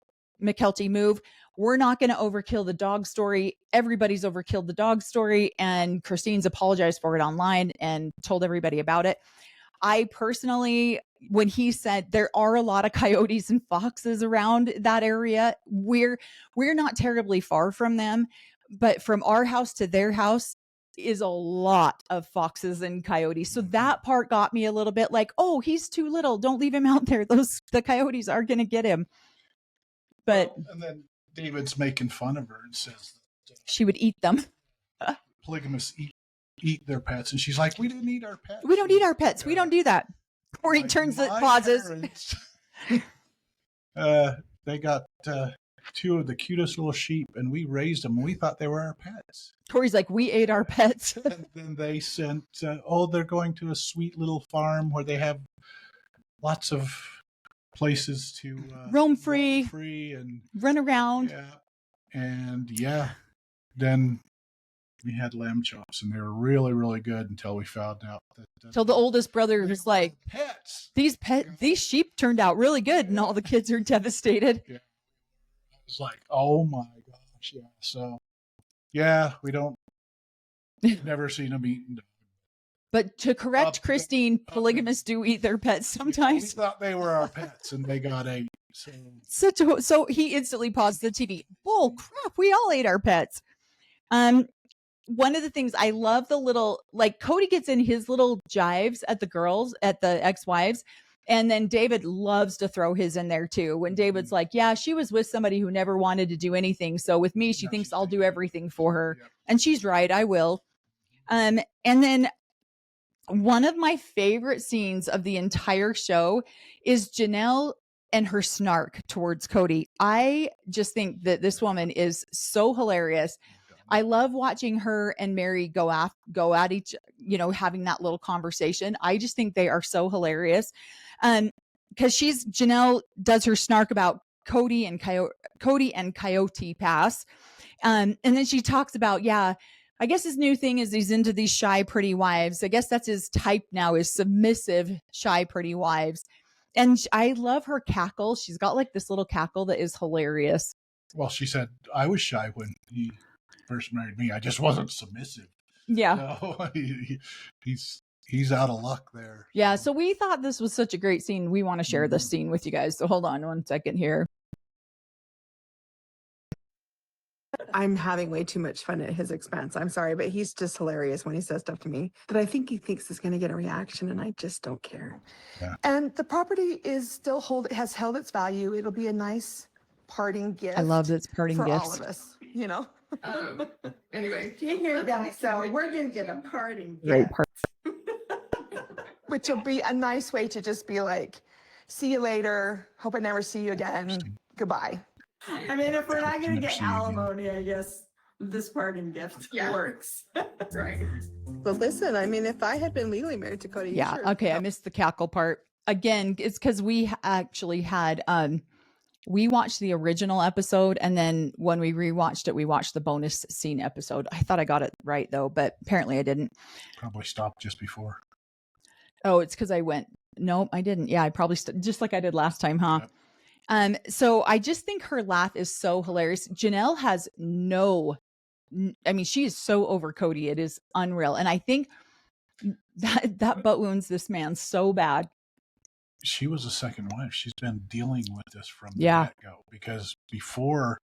Speaker 1: McKelty move. We're not going to overkill the dog story. Everybody's overkilled the dog story, and Christine's apologized for it online and told everybody about it. I personally, when he said there are a lot of coyotes and foxes around that area, we're not terribly far from them, but from our house to their house is a lot of foxes and coyotes. So that part got me a little bit like, oh, he's too little. Don't leave him out there. The coyotes are going to get him. But
Speaker 2: and then David's making fun of her and says that,
Speaker 1: she would eat them.
Speaker 2: Polygamists eat their pets, and she's like, "We didn't eat our pets.
Speaker 1: We don't eat our pets. We don't do that." Cory turns it, pauses.
Speaker 2: They got 2 of the cutest little sheep, and we raised them. And we thought they were our pets.
Speaker 1: Cory's like, "We ate our pets."
Speaker 2: And then they sent, they're going to a sweet little farm where they have lots of places to
Speaker 1: roam free
Speaker 2: and
Speaker 1: run around.
Speaker 2: Yeah. And then we had lamb chops, and they were really, really good until we found out that
Speaker 1: till the oldest brother was like,
Speaker 2: pets.
Speaker 1: These sheep turned out really good, and all the kids are devastated.
Speaker 2: Yeah. It's like, oh my gosh, yeah. So we don't never seen them eating.
Speaker 1: But to correct Christine, polygamists do eat their pets sometimes.
Speaker 2: We thought they were our pets, and they got ate.
Speaker 1: So he instantly paused the TV. Oh crap! We all ate our pets. One of the things I love, the little, like, Cody gets in his little jives at the girls, at the ex-wives, and then David loves to throw his in there too. When David's like, yeah, she was with somebody who never wanted to do anything, so with me, she thinks I'll do everything for her. Yep. And she's right, I will. And then one of my favorite scenes of the entire show is Janelle and her snark towards Cody. I just think that this woman is so hilarious. I love watching her and Mary go at each, having that little conversation. I just think they are so hilarious. Because Janelle does her snark about Cody and Coyote Pass. And then she talks about, I guess his new thing is he's into these shy, pretty wives. I guess that's his type now, is submissive, shy, pretty wives. And I love her cackle. She's got like this little cackle that is hilarious.
Speaker 2: Well, she said, I was shy when he first married me. I just wasn't submissive.
Speaker 1: Yeah.
Speaker 2: So he's out of luck there.
Speaker 1: Yeah. So we thought this was such a great scene. We want to share this scene with you guys. So hold on one second here.
Speaker 5: I'm having way too much fun at his expense. I'm sorry, but he's just hilarious when he says stuff to me that I think he thinks is going to get a reaction, and I just don't care.
Speaker 2: Yeah.
Speaker 4: And the property is still has held its value. It'll be a nice parting gift.
Speaker 1: I love its parting
Speaker 4: for
Speaker 1: gifts.
Speaker 4: all of us, you know.
Speaker 5: Anyway, you hear that? So we're going to get a parting
Speaker 1: Great
Speaker 5: gift.
Speaker 1: part.
Speaker 4: Which will be a nice way to just be like, see you later. Hope I never see you again. Goodbye.
Speaker 5: I mean, if we're not going to get
Speaker 2: Never see you again.
Speaker 5: alimony, I guess this parting gift works. Right. But listen, I mean, if I had been legally married to Cody,
Speaker 1: Yeah. Okay. I missed the cackle part. Again, it's because we actually had, we watched the original episode, and then when we rewatched it, we watched the bonus scene episode. I thought I got it right though, but apparently I didn't.
Speaker 2: Probably stopped just before.
Speaker 1: Oh, it's because I went, nope, I didn't. Yeah, I probably, just like I did last time, huh?
Speaker 2: Yep.
Speaker 1: So I just think her laugh is so hilarious. Janelle has I mean, she is so over Cody. It is unreal. And I think that butt wounds this man so bad.
Speaker 2: She was a second wife. She's been dealing with this from the
Speaker 1: Yeah.
Speaker 2: get-go, because before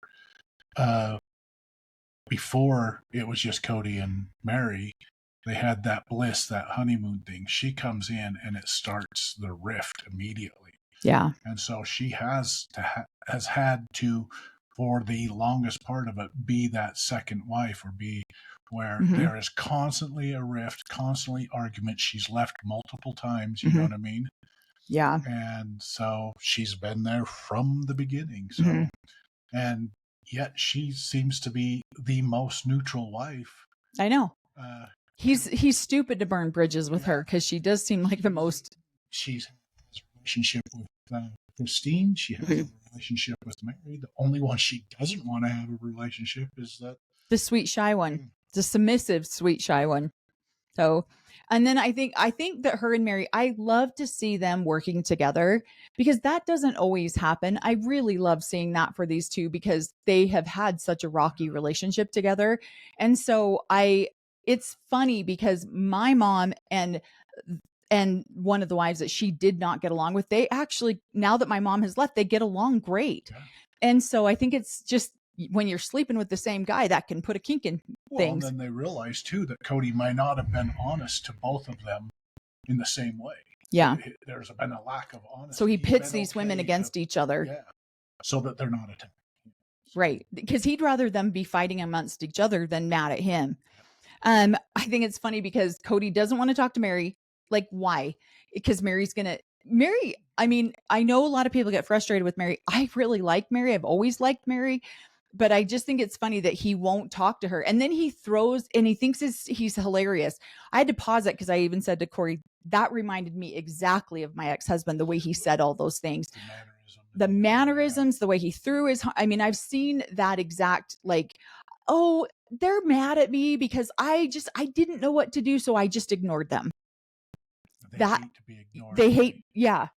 Speaker 2: it was just Cody and Mary, they had that bliss, that honeymoon thing. She comes in and it starts the rift immediately.
Speaker 1: Yeah.
Speaker 2: And so she has had to, for the longest part of it, be that second wife, or be where there is constantly a rift, constantly argument. She's left multiple times, you know what I mean?
Speaker 1: Yeah.
Speaker 2: And so she's been there from the beginning. So, and yet she seems to be the most neutral wife.
Speaker 1: I know. He's stupid to burn bridges with her, because she does seem like the most.
Speaker 2: She's has a relationship with Christine. She has a relationship with Mary. The only one she doesn't want to have a relationship is
Speaker 1: The sweet, shy one, the submissive, sweet, shy one. So, and then I think that her and Mary, I love to see them working together, because that doesn't always happen. I really love seeing that for these two, because they have had such a rocky relationship together. And so it's funny, because my mom and one of the wives that she did not get along with, they actually, now that my mom has left, they get along great. Yeah. And so I think it's just, when you're sleeping with the same guy, that can put a kink in things.
Speaker 2: And then they realized too that Cody might not have been honest to both of them in the same way.
Speaker 1: Yeah.
Speaker 2: There's been a lack of honesty.
Speaker 1: So he pits these women against each other.
Speaker 2: Yeah. So that they're not attacked.
Speaker 1: Right. Because he'd rather them be fighting amongst each other than mad at him. I think it's funny because Cody doesn't want to talk to Mary. Like, why? Because Mary, I mean, I know a lot of people get frustrated with Mary. I really like Mary. I've always liked Mary. But I just think it's funny that he won't talk to her. And then he throws, and he thinks he's hilarious. I had to pause it because I even said to Cory, that reminded me exactly of my ex-husband, the way he said all those things. The mannerisms, the way he threw I mean, I've seen that exact, like, oh, they're mad at me because I didn't know what to do, so I just ignored them.
Speaker 2: They hate to be ignored.
Speaker 1: They hate, yeah.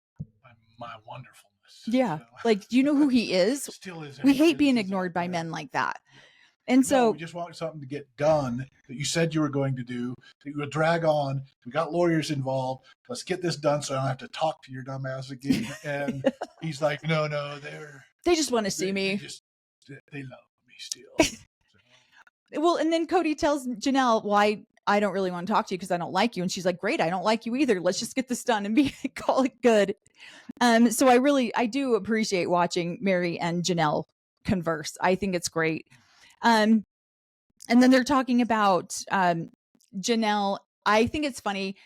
Speaker 2: My wonderfulness.
Speaker 1: Yeah. Like, do you know who he is?
Speaker 2: Still is.
Speaker 1: We hate being ignored by men like that. And so
Speaker 2: we just want something to get done that you said you were going to do, that you would drag on. We got lawyers involved. Let's get this done so I don't have to talk to your dumb ass again. And he's like, no,
Speaker 1: they just want to see me.
Speaker 2: They love me still.
Speaker 1: Well, and then Cody tells Janelle, why I don't really want to talk to you because I don't like you. And she's like, great, I don't like you either. Let's just get this done and call it good. So I do appreciate watching Mary and Janelle converse. I think it's great. And then they're talking about Janelle. I think it's funny.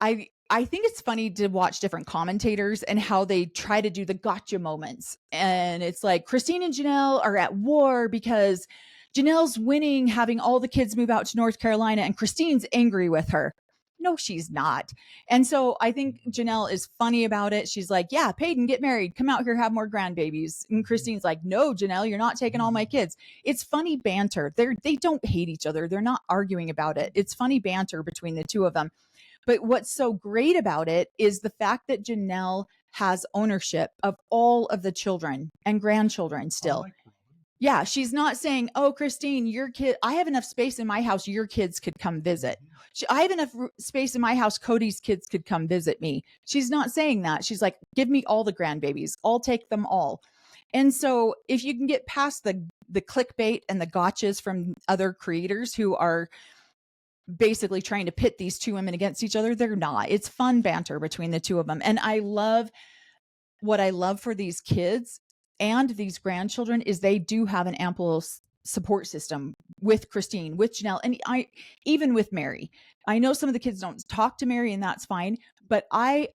Speaker 1: I think it's funny to watch different commentators and how they try to do the gotcha moments. And it's like Christine and Janelle are at war because Janelle's winning, having all the kids move out to North Carolina, and Christine's angry with her. No, she's not. And so I think Janelle is funny about it. She's like, yeah, Peyton, get married. Come out here, have more grandbabies. And Christine's like, no, Janelle, you're not taking all my kids. It's funny banter. They don't hate each other. They're not arguing about it. It's funny banter between the two of them. But what's so great about it is the fact that Janelle has ownership of all of the children and grandchildren still. Yeah, she's not saying, oh, Christine, your kid, I have enough space in my house, your kids could come visit. I have enough space in my house, Cody's kids could come visit me. She's not saying that. She's like, give me all the grandbabies. I'll take them all. And so if you can get past the clickbait and the gotchas from other creators who are basically trying to pit these two women against each other, they're not. It's fun banter between the two of them. And what I love for these kids and these grandchildren is they do have an ample support system with Christine, with Janelle, and even with Mary. I know some of the kids don't talk to Mary, and that's fine, but I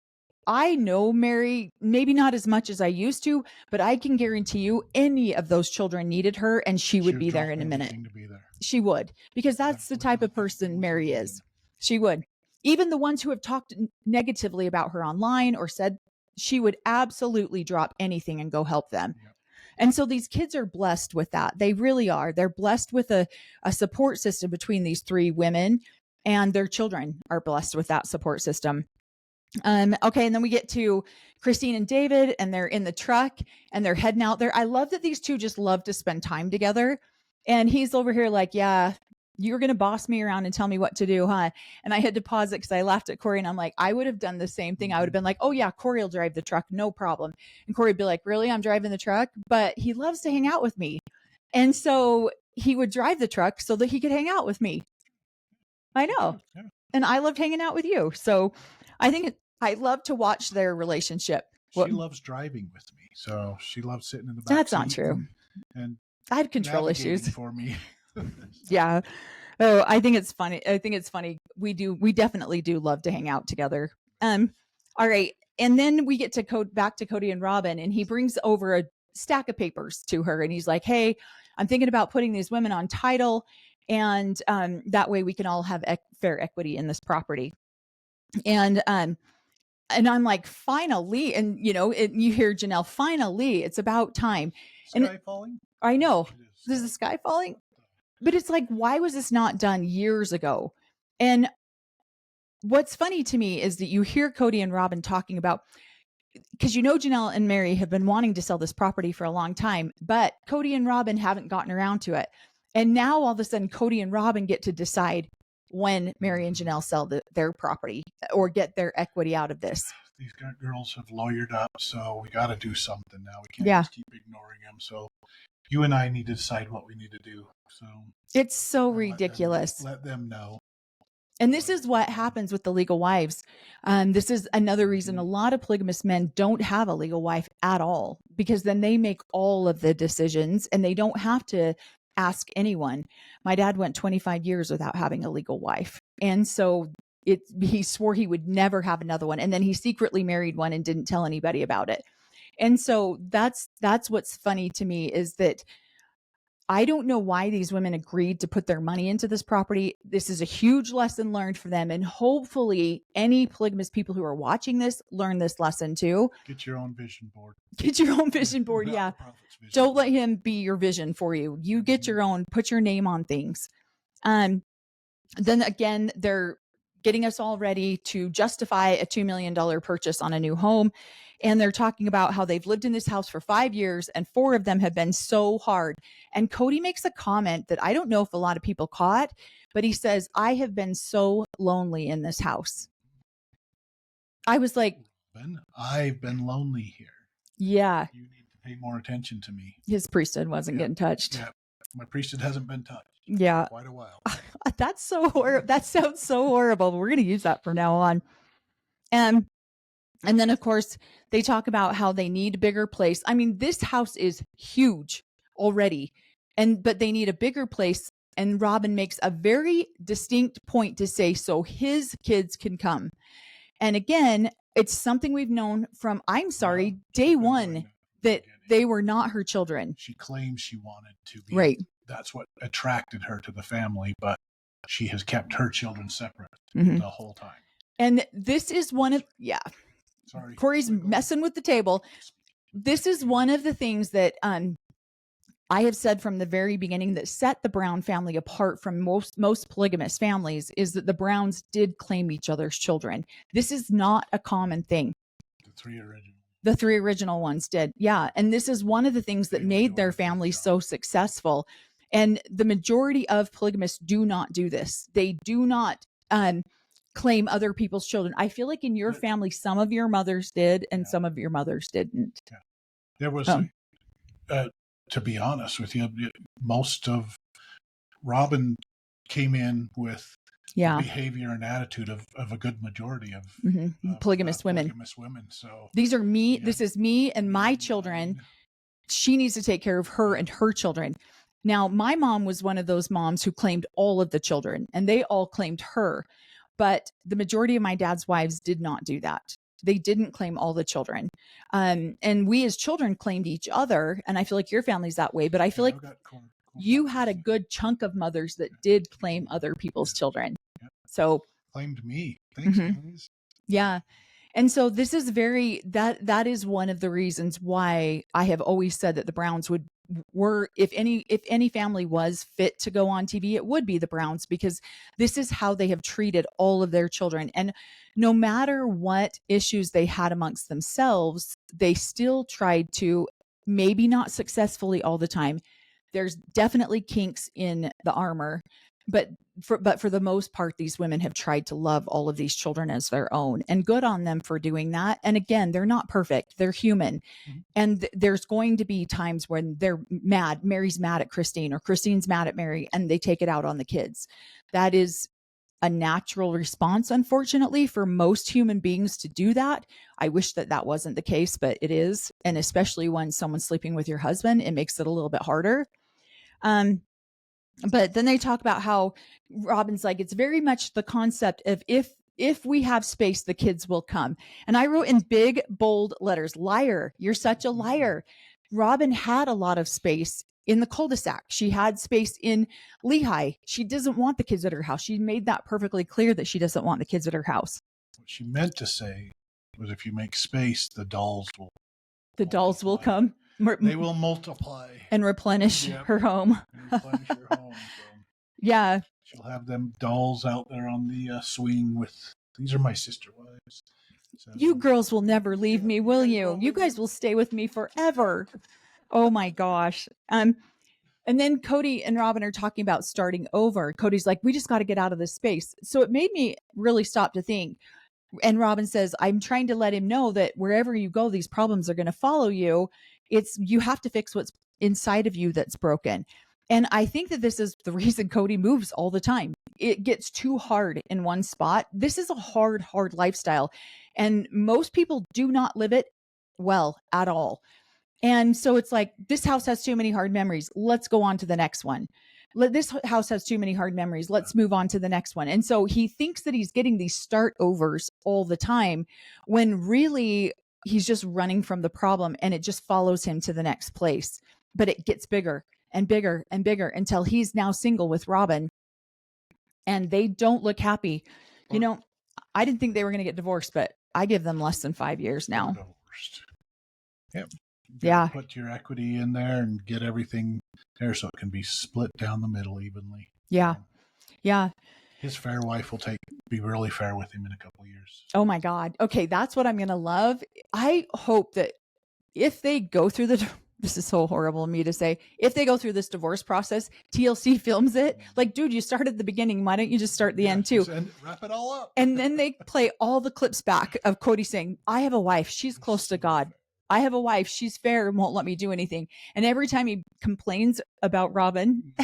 Speaker 1: know Mary, maybe not as much as I used to, but I can guarantee you any of those children needed her, and she would be there in a minute. She would, because that's the type of person Mary is. She would. Even the ones who have talked negatively about her online or said, she would absolutely drop anything and go help them. Yep. And so these kids are blessed with that. They really are. They're blessed with a support system between these three women, and their children are blessed with that support system. Okay. And then we get to Christine and David, and they're in the truck and they're heading out there. I love that these two just love to spend time together. And he's over here like, yeah, you're going to boss me around and tell me what to do, huh? And I had to pause it because I laughed at Cory, and I'm like, I would have done the same thing. I would have been like, oh yeah, Cory will drive the truck. No problem. And Cory would be like, really? I'm driving the truck, but he loves to hang out with me. And so he would drive the truck so that he could hang out with me. I know. Yeah. And I loved hanging out with you. So I love to watch their relationship.
Speaker 2: She loves driving with me. So she loves sitting in the back.
Speaker 1: That's not true.
Speaker 2: And
Speaker 1: I have control issues
Speaker 2: for me.
Speaker 1: Yeah. Oh, I think it's funny. We definitely do love to hang out together. All right. And then we get to back to Cody and Robin, and he brings over a stack of papers to her, and he's like, hey, I'm thinking about putting these women on title, and that way we can all have fair equity in this property. And I'm like, finally. And you hear Janelle, finally, it's about time.
Speaker 2: Sky falling?
Speaker 1: I know. Is the sky falling? But it's like, why was this not done years ago? And what's funny to me is that you hear Cody and Robin talking about, because Janelle and Mary have been wanting to sell this property for a long time, but Cody and Robin haven't gotten around to it. And now all of a sudden, Cody and Robin get to decide when Mary and Janelle sell their property or get their equity out of this.
Speaker 2: These girls have lawyered up, so we got to do something now. We can't just keep ignoring them. So you and I need to decide what we need to do. So
Speaker 1: it's so ridiculous.
Speaker 2: Let them know.
Speaker 1: And this is what happens with the legal wives. This is another reason a lot of polygamous men don't have a legal wife at all, because then they make all of the decisions and they don't have to ask anyone. My dad went 25 years without having a legal wife. And so he swore he would never have another one. And then he secretly married one and didn't tell anybody about it. And so that's what's funny to me, is that I don't know why these women agreed to put their money into this property. This is a huge lesson learned for them. And hopefully any polygamous people who are watching this learn this lesson too.
Speaker 2: Get your own vision board.
Speaker 1: Get your own vision board. Yeah. Don't let him be your vision for you. You get your own, put your name on things. Then again, they're getting us all ready to justify a $2 million purchase on a new home. And they're talking about how they've lived in this house for 5 years and 4 of them have been so hard. And Cody makes a comment that I don't know if a lot of people caught, but he says, I have been so lonely in this house. I was like,
Speaker 2: I've been lonely here.
Speaker 1: Yeah.
Speaker 2: You need to pay more attention to me.
Speaker 1: His priesthood wasn't getting touched.
Speaker 2: Yeah. My priesthood hasn't been touched.
Speaker 1: Yeah.
Speaker 2: For quite a while.
Speaker 1: That's so horrible. That sounds so horrible. We're going to use that from now on. And then, of course, they talk about how they need a bigger place. I mean, this house is huge already, but they need a bigger place. And Robin makes a very distinct point to say, so his kids can come. And again, it's something we've known from, day one, that they were not her children.
Speaker 2: She claims she wanted to be.
Speaker 1: Right.
Speaker 2: That's what attracted her to the family, but she has kept her children separate the whole time.
Speaker 1: And this is one of,
Speaker 2: Sorry.
Speaker 1: Cory's messing with the table. This is one of the things that I have said from the very beginning that set the Brown family apart from most polygamous families, is that the Browns did claim each other's children. This is not a common thing. The three original ones did. Yeah. And this is one of the things that made their family so successful. And the majority of polygamists do not do this. They do not claim other people's children. I feel like in your family, some of your mothers did and some of your mothers didn't.
Speaker 2: Yeah. There was to be honest with you, most of Robin came in with the behavior and attitude of a good majority of,
Speaker 1: polygamous women.
Speaker 2: Polygamous women. So
Speaker 1: these are me. This is me and my children. She needs to take care of her and her children. Now, my mom was one of those moms who claimed all of the children, and they all claimed her. But the majority of my dad's wives did not do that. They didn't claim all the children. And we as children claimed each other. And I feel like your family's that way. But I feel like you had a good chunk of mothers that did claim other people's children. So
Speaker 2: claimed me. Thanks, guys.
Speaker 1: Yeah. And so this is that is one of the reasons why I have always said that the Browns were, if any family was fit to go on TV, it would be the Browns, because this is how they have treated all of their children. And no matter what issues they had amongst themselves, they still tried to, maybe not successfully all the time. There's definitely kinks in the armor, but for the most part, these women have tried to love all of these children as their own, and good on them for doing that. And again, they're not perfect. They're human. And there's going to be times when they're mad. Mary's mad at Christine, or Christine's mad at Mary, and they take it out on the kids. That is a natural response, unfortunately, for most human beings to do that. I wish that wasn't the case, but it is. And especially when someone's sleeping with your husband, it makes it a little bit harder. But then they talk about how Robin's like, it's very much the concept of if we have space, the kids will come. And I wrote in big, bold letters, liar, you're such a liar. Robin had a lot of space in the cul-de-sac. She had space in Lehigh. She doesn't want the kids at her house. She made that perfectly clear that she doesn't want the kids at her house.
Speaker 2: What she meant to say was, if you make space, the dolls will
Speaker 1: come.
Speaker 2: They will multiply
Speaker 1: and replenish her home.
Speaker 2: Replenish her home. So
Speaker 1: yeah.
Speaker 2: She'll have them dolls out there on the swing with, these are my sister wives. So,
Speaker 1: you girls will never leave me, will you? You guys will stay with me forever. Oh my gosh. And then Cody and Robin are talking about starting over. Cody's like, we just got to get out of this space. So it made me really stop to think. And Robin says, I'm trying to let him know that wherever you go, these problems are going to follow you. You have to fix what's inside of you that's broken. And I think that this is the reason Cody moves all the time. It gets too hard in one spot. This is a hard lifestyle. And most people do not live it well at all. And so it's like, this house has too many hard memories. Let's go on to the next one. This house has too many hard memories. Let's move on to the next one. And so he thinks that he's getting these start overs all the time, when really he's just running from the problem, and it just follows him to the next place. But it gets bigger and bigger and bigger until he's now single with Robin, and they don't look happy. You know, I didn't think they were going to get divorced, but I give them less than 5 years now.
Speaker 2: Divorced. Yep.
Speaker 1: Yeah.
Speaker 2: Put your equity in there and get everything there so it can be split down the middle evenly.
Speaker 1: Yeah. Yeah.
Speaker 2: His fair wife will be really fair with him in a couple of years.
Speaker 1: Oh my God. Okay. That's what I'm going to love. I hope that if they go through this is so horrible of me to say, if they go through this divorce process, TLC films it. Like, dude, you started the beginning. Why don't you just start the end too?
Speaker 2: And wrap it all up.
Speaker 1: And then they play all the clips back of Cody saying, I have a wife. She's close to God. I have a wife. She's fair and won't let me do anything. And every time he complains about Robin,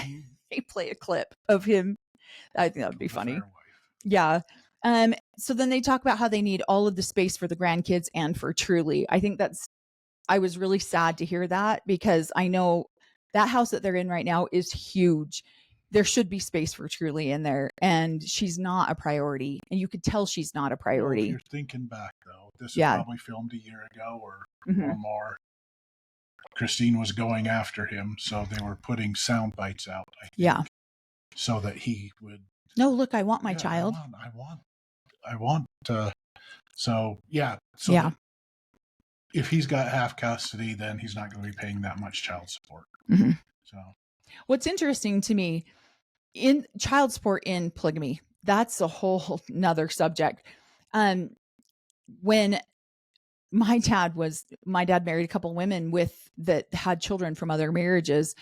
Speaker 1: they play a clip of him. I think that would be funny. Yeah. So then they talk about how they need all of the space for the grandkids and for Truly. I was really sad to hear that, because I know that house that they're in right now is huge. There should be space for Truly in there, and she's not a priority. And you could tell she's not a priority.
Speaker 2: Well, if you're thinking back, though, this was probably filmed a year ago or more. Christine was going after him, so they were putting sound bites out, I think, so that he would.
Speaker 1: No, look, I want my child.
Speaker 2: I want. So if he's got half custody, then he's not going to be paying that much child support. So,
Speaker 1: what's interesting to me in child support in polygamy, that's a whole nother subject. When my dad married a couple of women that had children from other marriages,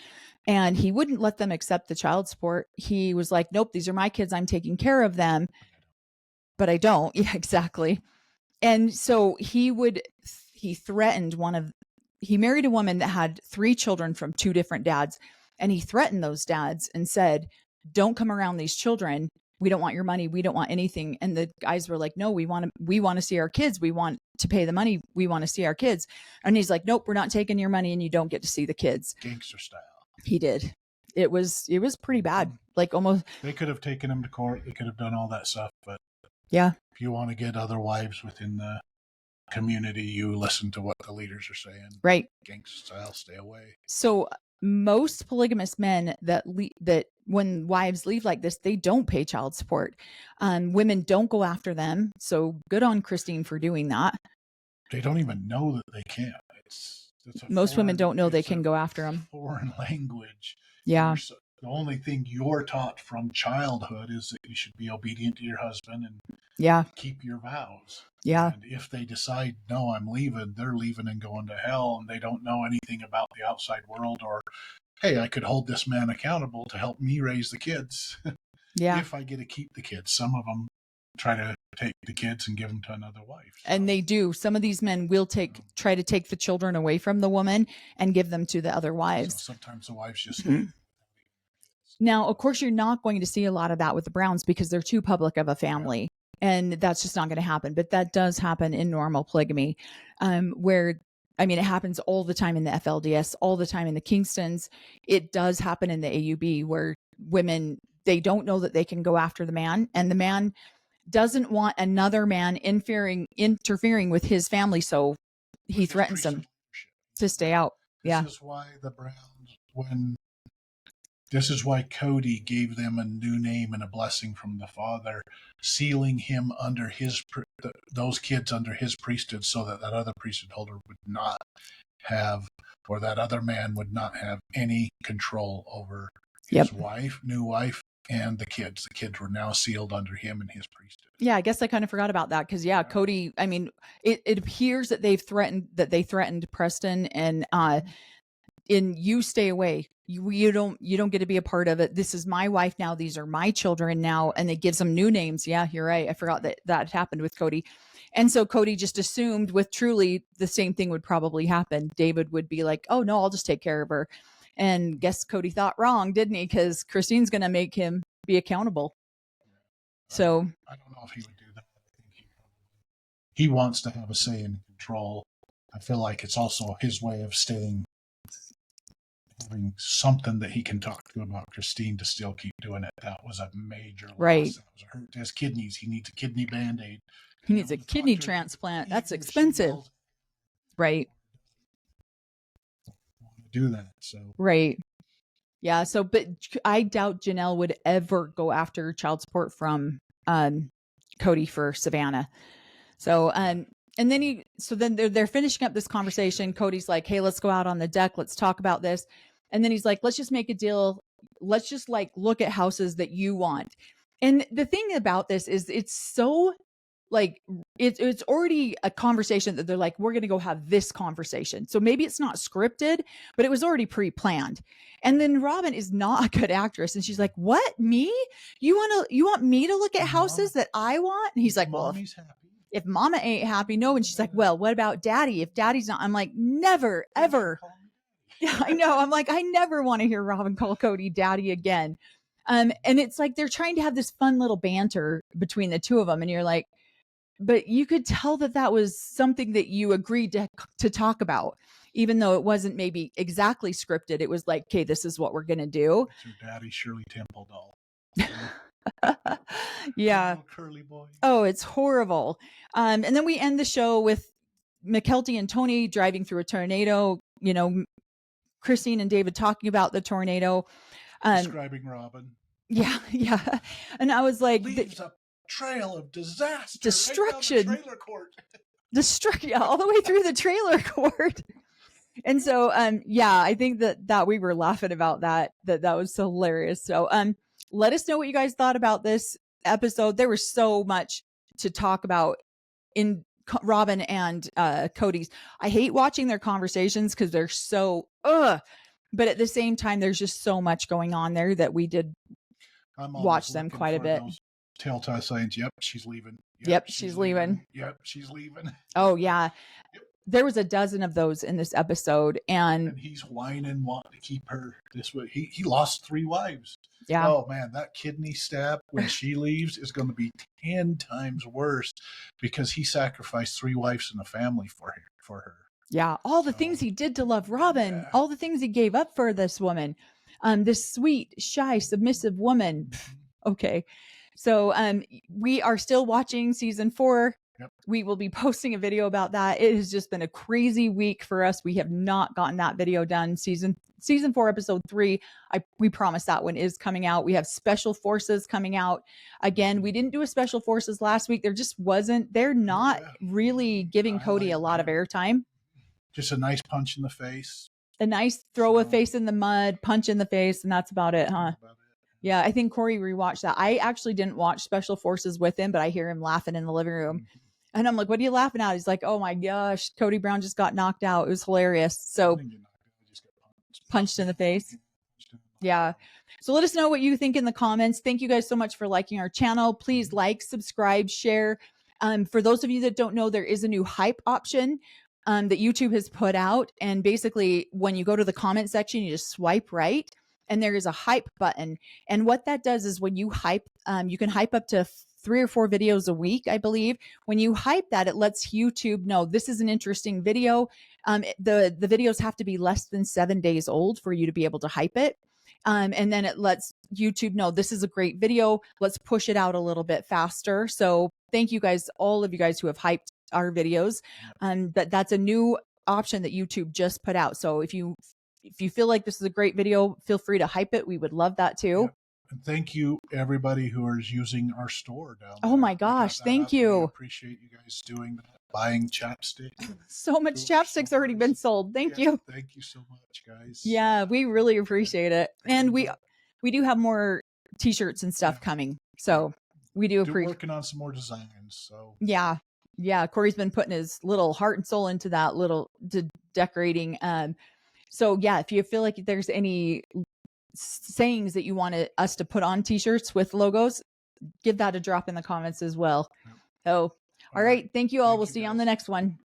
Speaker 1: and he wouldn't let them accept the child support. He was like, nope, these are my kids. I'm taking care of them, but I don't. Yeah, exactly. And so he threatened one of he married a woman that had 3 children from 2 different dads, and he threatened those dads and said, "Don't come around these children. We don't want your money. We don't want anything." And the guys were like, "No, we want to see our kids. We want to pay the money. We want to see our kids." And he's like, "Nope, we're not taking your money and you don't get to see the kids."
Speaker 2: Gangster style.
Speaker 1: He did. It was pretty bad. Like almost.
Speaker 2: They could have taken him to court. They could have done all that stuff. But
Speaker 1: yeah,
Speaker 2: if you want to get other wives within the community, you listen to what the leaders are saying.
Speaker 1: Right.
Speaker 2: Gangster style, stay away.
Speaker 1: So most polygamous men that when wives leave like this, they don't pay child support. Women don't go after them. So good on Christine for doing that.
Speaker 2: They don't even know that they can't.
Speaker 1: Most women don't know they can go after them.
Speaker 2: Foreign language.
Speaker 1: Yeah.
Speaker 2: The only thing you're taught from childhood is that you should be obedient to your husband and keep your vows.
Speaker 1: Yeah.
Speaker 2: And if they decide, no, I'm leaving, they're leaving and going to hell, and they don't know anything about the outside world, or, hey, I could hold this man accountable to help me raise the kids.
Speaker 1: Yeah.
Speaker 2: If I get to keep the kids. Some of them try to take the kids and give them to another wife. So.
Speaker 1: And they do. Some of these men will try to take the children away from the woman and give them to the other wives.
Speaker 2: So sometimes the wives just
Speaker 1: Now, of course, you're not going to see a lot of that with the Browns because they're too public of a family. And that's just not going to happen. But that does happen in normal polygamy, where, I mean, it happens all the time in the FLDS, all the time in the Kingstons. It does happen in the AUB where women, they don't know that they can go after the man, and the man doesn't want another man interfering with his family. So he threatens them to stay out.
Speaker 2: This is why the Browns, this is why Cody gave them a new name and a blessing from the Father, sealing him under those kids under his priesthood, so that other priesthood holder would not have, or that other man would not have any control over his new wife, and the kids. The kids were now sealed under him and his priesthood. Yeah,
Speaker 1: I guess I kind of forgot about that because Cody. I mean, it appears that they threatened Preston and you stay away. You don't get to be a part of it. This is my wife now. These are my children now. And it gives them new names. Yeah, you're right. I forgot that happened with Cody. And so Cody just assumed with Truly the same thing would probably happen. David would be like, "Oh no, I'll just take care of her." And guess Cody thought wrong, didn't he? Because Christine's going to make him be accountable. So
Speaker 2: I don't know if he would do that. I think he wants to have a say and control. I feel like it's also his way of having something that he can talk to about Christine to still keep doing it. That was a major loss.
Speaker 1: Right.
Speaker 2: That was a hurt to his kidneys. He needs a kidney Band-Aid.
Speaker 1: He needs a kidney transplant. That's expensive. Right.
Speaker 2: Do that. So
Speaker 1: right. Yeah. So, but I doubt Janelle would ever go after child support from Cody for Savannah. So, and then they're finishing up this conversation. Cody's like, "Hey, let's go out on the deck. Let's talk about this." And then he's like, "Let's just make a deal. Let's just look at houses that you want." And the thing about this is it's so it's already a conversation that they're like, "We're going to go have this conversation." So maybe it's not scripted, but it was already pre-planned. And then Robin is not a good actress. And she's like, "What? Me? You want me to look at houses that I want?" And he's like, "Well, if mama ain't happy, no." And she's like, "Well, what about daddy? If daddy's not," I'm like, never, ever. Yeah, I know. I'm like, I never want to hear Robin call Cody daddy again. And it's like, they're trying to have this fun little banter between the two of them. And you're like, but you could tell that was something that you agreed to talk about, even though it wasn't maybe exactly scripted. It was like, "Okay, this is what we're going to do."
Speaker 2: It's your daddy, Shirley Temple doll.
Speaker 1: Yeah.
Speaker 2: Curly boy.
Speaker 1: Oh, it's horrible. And then we end the show with McKelty and Tony driving through a tornado, Christine and David talking about the tornado.
Speaker 2: Describing Robin.
Speaker 1: Yeah. Yeah. And I was like,
Speaker 2: leaves a trail of disaster.
Speaker 1: Destruction.
Speaker 2: Right down the trailer court.
Speaker 1: Yeah, all the way through the trailer court. And so, I think that we were laughing about that was so hilarious. So, let us know what you guys thought about this episode. There was so much to talk about in Robin and Cody's. I hate watching their conversations because they're so, but at the same time, there's just so much going on there that we did watch them quite a bit.
Speaker 2: Telltale signs. Yep, she's leaving.
Speaker 1: Yep, she's leaving.
Speaker 2: Yep, she's leaving.
Speaker 1: Oh yeah. there was a dozen of those in this episode,
Speaker 2: And he's whining, wanting to keep her this way. He lost 3 wives.
Speaker 1: yeah.
Speaker 2: Oh man, that kidney stab when she leaves is going to be 10 times worse because he sacrificed 3 wives and a family for her.
Speaker 1: Yeah, all the things he did to love Robin, all the things he gave up for this woman, this sweet, shy, submissive woman. Okay, so we are still watching season 4.
Speaker 2: Yep.
Speaker 1: We will be posting a video about that. It has just been a crazy week for us. We have not gotten that video done. Season 4, episode 3. We promise that one is coming out. We have Special Forces coming out. Again, we didn't do a Special Forces last week. There just wasn't. They're not really giving Cody a lot of airtime.
Speaker 2: Just a nice punch in the face.
Speaker 1: A nice throw a face in the mud, punch in the face, and that's about it, huh? Yeah, I think Cory rewatched that. I actually didn't watch Special Forces with him, but I hear him laughing in the living room. And I'm like, what are you laughing at? He's like, oh my gosh, Cody Brown just got knocked out. It was hilarious. So punched in the face. Yeah. So let us know what you think in the comments. Thank you guys so much for liking our channel. Please like, subscribe, share. For those of you that don't know, there is a new hype option that YouTube has put out. And basically, when you go to the comment section, you just swipe right. And there is a hype button. And what that does is when you hype, you can hype up to 3 or 4 videos a week, I believe. When you hype that, it lets YouTube know this is an interesting video. The videos have to be less than 7 days old for you to be able to hype it. And then it lets YouTube know this is a great video. Let's push it out a little bit faster. So thank you guys, all of you guys who have hyped our videos. But that's a new option that YouTube just put out. So if you feel like this is a great video, feel free to hype it. We would love that too.
Speaker 2: Yeah. And thank you everybody who is using our store down there.
Speaker 1: Oh my gosh, thank you.
Speaker 2: We appreciate you guys doing that. Buying chapstick.
Speaker 1: So much chapstick's already been sold. Thank you.
Speaker 2: Thank you so much, guys.
Speaker 1: Yeah, we really appreciate it. And we do have more t-shirts and stuff coming. So we do appreciate
Speaker 2: working on some more designs. So
Speaker 1: yeah. Cory's been putting his little heart and soul into that decorating. So yeah, if you feel like there's any sayings that you want us to put on t-shirts with logos, give that a drop in the comments as well. So all right. Thank you all. We'll see you on the next one.